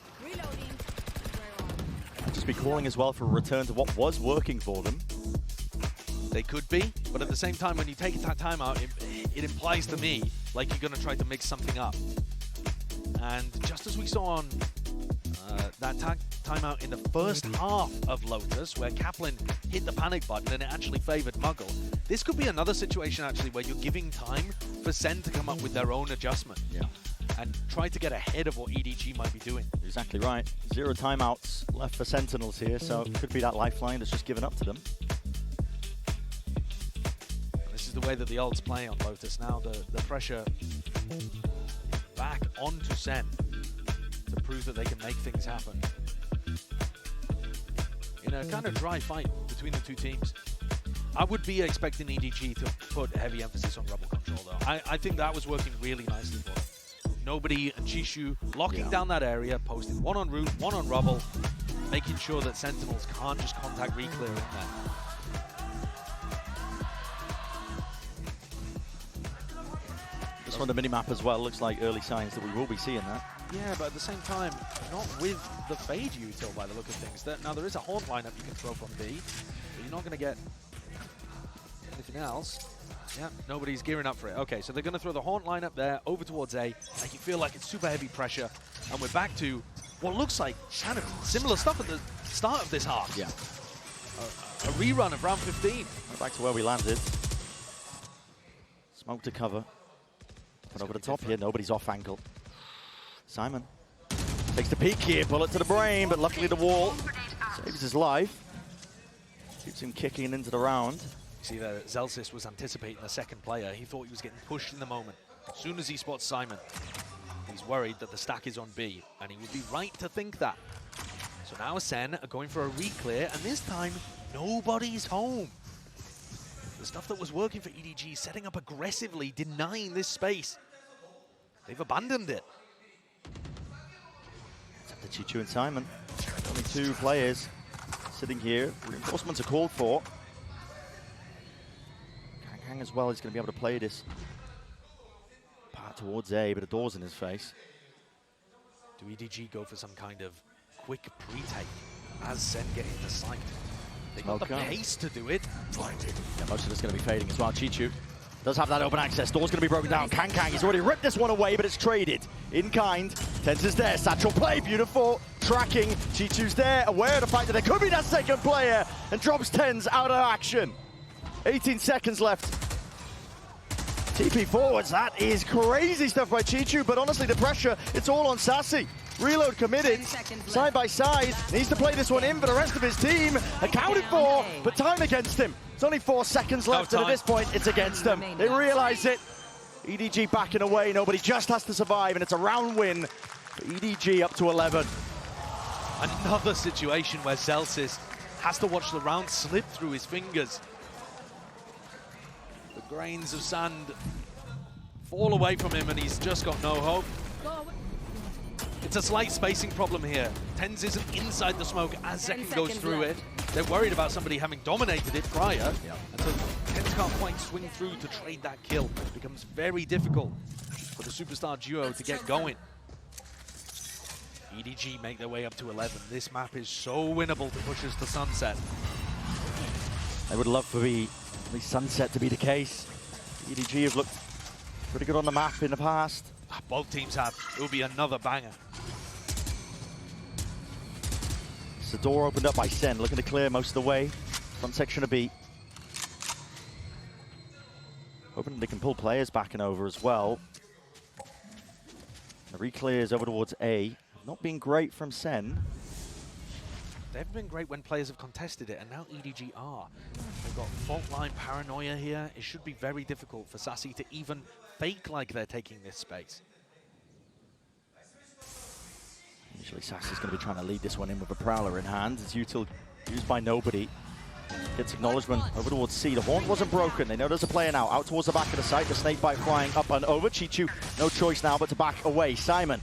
[SPEAKER 8] Just be calling as well for a return to what was working for them.
[SPEAKER 9] They could be, but at the same time, when you take that timeout, it implies to me like you're going to try to mix something up. And just as we saw on that timeout in the first half of Lotus, where Kaplan hit the panic button and it actually favored Muggle, this could be another situation actually where you're giving time for Sen to come up with their own adjustment.
[SPEAKER 8] Yeah.
[SPEAKER 9] And try to get ahead of what EDG might be doing.
[SPEAKER 8] Exactly right. 0 timeouts left for Sentinels here, so it could be that lifeline that's just given up to them.
[SPEAKER 9] This is the way that the ults play on Lotus now. The pressure back onto Sen to prove that they can make things happen. In a kind of dry fight between the two teams. I would be expecting EDG to put heavy emphasis on rubble control though. I think that was working really nicely for them. Nobody and Chishu locking down that area, posting 1 on root, 1 on rubble, making sure that Sentinels can't just contact reclear in there.
[SPEAKER 8] Just on the minimap as well, looks like early signs that we will be seeing that.
[SPEAKER 9] Yeah, but at the same time, not with the Fade util by the look of things. Now there is a Haunt lineup you can throw from B, but you're not going to get anything else. Yeah, nobody's gearing up for it. Okay, so they're going to throw the Haunt lineup there, over towards A, make it feel like it's super heavy pressure, and we're back to what looks like kind of similar stuff at the start of this half.
[SPEAKER 8] Yeah.
[SPEAKER 9] A rerun of round 15.
[SPEAKER 8] Back to where we landed. Smoke to cover. Put over the top here, nobody's off ankle. Simon takes the peek here, bullet to the brain, but luckily the wall saves his life. Keeps him kicking into the round.
[SPEAKER 9] See that Zelsis was anticipating the second player. He thought he was getting pushed in the moment. As soon as he spots Simon, he's worried that the stack is on B, and he would be right to think that. So now Sen are going for a re-clear, and this time, nobody's home. The stuff that was working for EDG, setting up aggressively, denying this space. They've abandoned it.
[SPEAKER 8] It's up to Chichu and Simon. Only 2 players sitting here. Reinforcements are called for. Kang as well is going to be able to play this part towards A, but a door's in his face.
[SPEAKER 9] Do EDG go for some kind of quick pre-take as Sen get into sight? They've got the pace to do it.
[SPEAKER 8] Yeah, most of it's going to be fading as well. Chichu does have that open access. Door's going to be broken down. Kang, he's already ripped this one away, but it's traded. In kind. Tens is there. Satchel play. Beautiful. Tracking. Chichu's there. Aware of the fact that there could be that second player. And drops Tens out of action. 18 seconds left. TP forwards. That is crazy stuff by Chichu. But honestly, the pressure, it's all on Sassy. Reload committed, side by side, needs to play this one in, but the rest of his team accounted for, but time against him. It's only 4 seconds left, and at this point, it's against them. They realize it. EDG backing away, nobody just has to survive, and it's a round win for EDG up to 11.
[SPEAKER 9] Another situation where Zelsis has to watch the round slip through his fingers. The grains of sand fall away from him, and he's just got no hope. It's a slight spacing problem here. Tens isn't inside the smoke as Second goes through it. They're worried about somebody having dominated it prior. And so Tens can't quite swing through to trade that kill. It becomes very difficult for the superstar duo to get going. EDG make their way up to 11. This map is so winnable to push us to Sunset.
[SPEAKER 8] I would love for the Sunset to be the case. EDG have looked pretty good on the map in the past.
[SPEAKER 9] Both teams have. It will be another banger.
[SPEAKER 8] It's the door opened up by Sen, looking to clear most of the way. Front section of B. Hoping they can pull players back and over as well. The re-clears over towards A. Not been great from SEN.
[SPEAKER 9] They've been great when players have contested it, and now EDG are. They've got fault line paranoia here. It should be very difficult for Sassy to even fake like they're taking this space.
[SPEAKER 8] Usually Sassy's going to be trying to lead this one in with a Prowler in hand. It's util used by nobody. Gets acknowledgement over towards C. The horn wasn't broken. They know there's a player now. Out towards the back of the site. The snake bite flying up and over. Chichu, no choice now but to back away. Simon.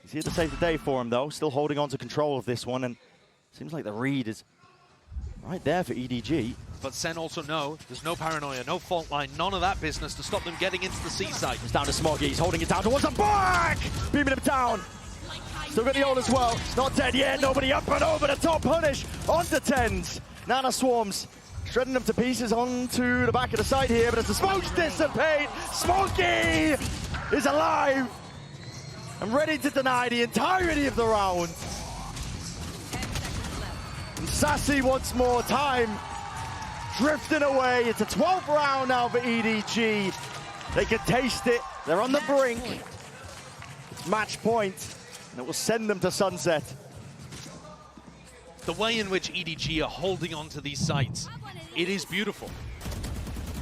[SPEAKER 8] He's here to save the day for him, though. Still holding on to control of this one. And seems like the read is right there for EDG.
[SPEAKER 9] But SEN also know there's no paranoia, no fault line, none of that business to stop them getting into the C site.
[SPEAKER 8] It's down to Smoggy. He's holding it down towards the back. Beaming him down. Still got the ult as well. It's not dead yet. Nobody up and over the top. Punish onto tens. Nana Swarms shredding them to pieces onto the back of the side here, but as the smokes dissipate, Smoggy is alive and ready to deny the entirety of the round. And Sassy once more time drifting away. It's a 12th round now for EDG. They can taste it. They're on the brink. It's match point, and it will send them to sunset.
[SPEAKER 9] The way in which EDG are holding on to these sites, it is beautiful.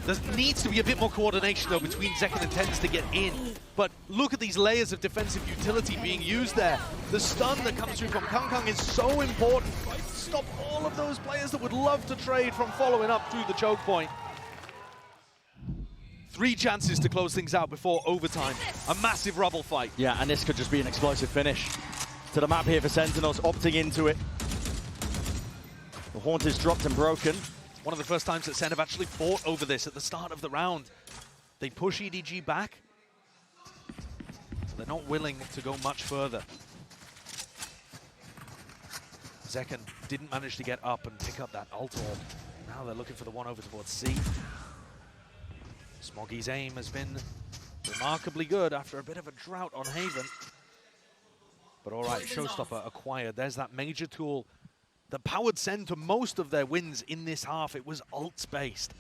[SPEAKER 9] There needs to be a bit more coordination, though, between Zekken and Tens to get in. But look at these layers of defensive utility being used there. The stun that comes through from Kangkang is so important. Right? Stop all of those players that would love to trade from following up through the choke point. 3 chances to close things out before overtime. A massive rubble fight.
[SPEAKER 8] Yeah, and this could just be an explosive finish to the map here for Sentinels, opting into it. The haunt is dropped and broken.
[SPEAKER 9] One of the first times that SEN have actually fought over this at the start of the round. They push EDG back. They're not willing to go much further. Zekken didn't manage to get up and pick up that ult orb. Now they're looking for the one over towards C. Smoggy's aim has been remarkably good after a bit of a drought on Haven. But all right, Showstopper acquired. There's that major tool that powered SEN to most of their wins in this half. It was ults-based.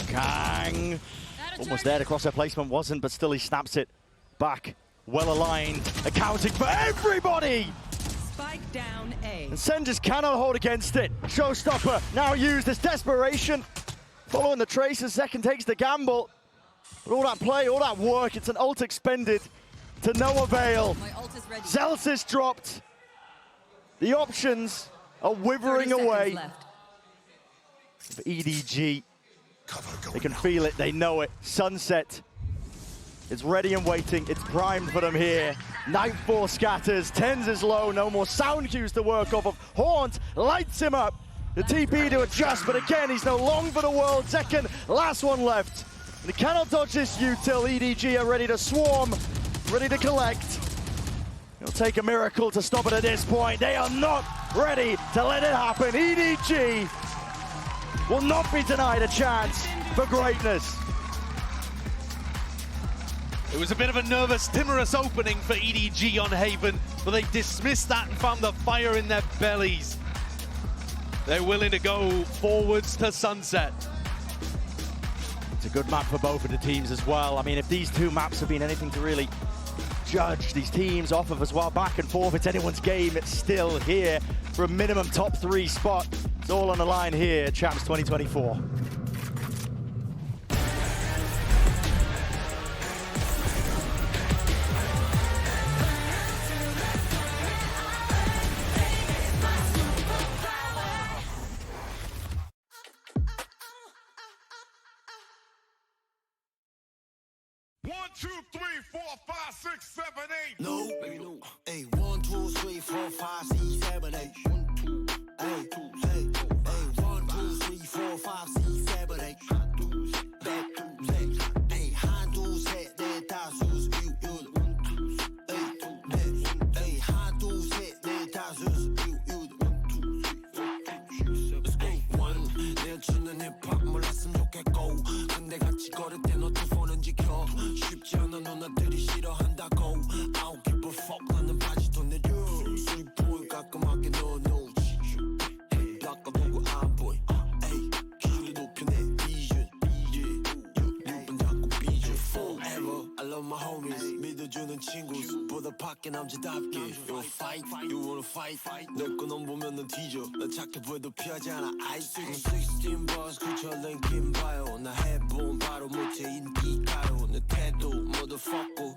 [SPEAKER 8] Kang! Almost there, the crosshair placement wasn't, but still he snaps it back. Well aligned, accounting for everybody!
[SPEAKER 12] Spike down A.
[SPEAKER 8] And SEN just cannot hold against it. Showstopper now used as desperation. Following the traces, Zekken takes the gamble. But all that play, all that work, it's an ult expended to no avail. Zelsis dropped. The options are withering away. For EDG, they can feel it, they know it. Sunset is ready and waiting. It's primed for them here. Nightfall scatters, Tens is low, no more sound cues to work off of. Haunt lights him up. The TP to adjust, but again, he's no long for the world. Zekken, last one left. They cannot dodge this util. EDG are ready to swarm, ready to collect. It'll take a miracle to stop it at this point. They are not ready to let it happen. EDG will not be denied a chance for greatness.
[SPEAKER 9] It was a bit of a nervous, timorous opening for EDG on Haven, but they dismissed that and found the fire in their bellies. They're willing to go forwards to sunset.
[SPEAKER 8] It's a good map for both of the teams as well. I mean, if these two maps have been anything to really judge these teams off of as well, back and forth, it's anyone's game. It's still here for a minimum top 3 spot. It's all on the line here, Champs 2024.
[SPEAKER 10] No, baby, no. Hey, 1, 2, 3, 4, 5, 6, 7, 8. 1, 2, hey, 2, hey, 1, 2, 3, 4, 5, 6, 7, 8. Hey, 1, 2, 3, 4, 5, 6, 7, 8. Hey, 1, 2, 3, 4, 5, 6, 7, 8. Let's go. 1, 내 주는 힙합 몰랐으면 좋겠고 근데 같이 걸을 때 너 두 손은 지켜 쉽지 않아 누나들이 싫어한다고 I don't give a fuck 나는 바지도 내려 술술 보여 깔끔하게 넣어놓지 닦아두고 my homies 믿어주는 친구보다 밖에 남자답게 You fight, you wanna fight 내 거 넌 보면 넌 뒤져 나 착해 보여도 피하지 않아 I see 16 bars 그쳐 랭킹 봐요 나 해본 바로 못해 인기 가요 내 태도 motherfucker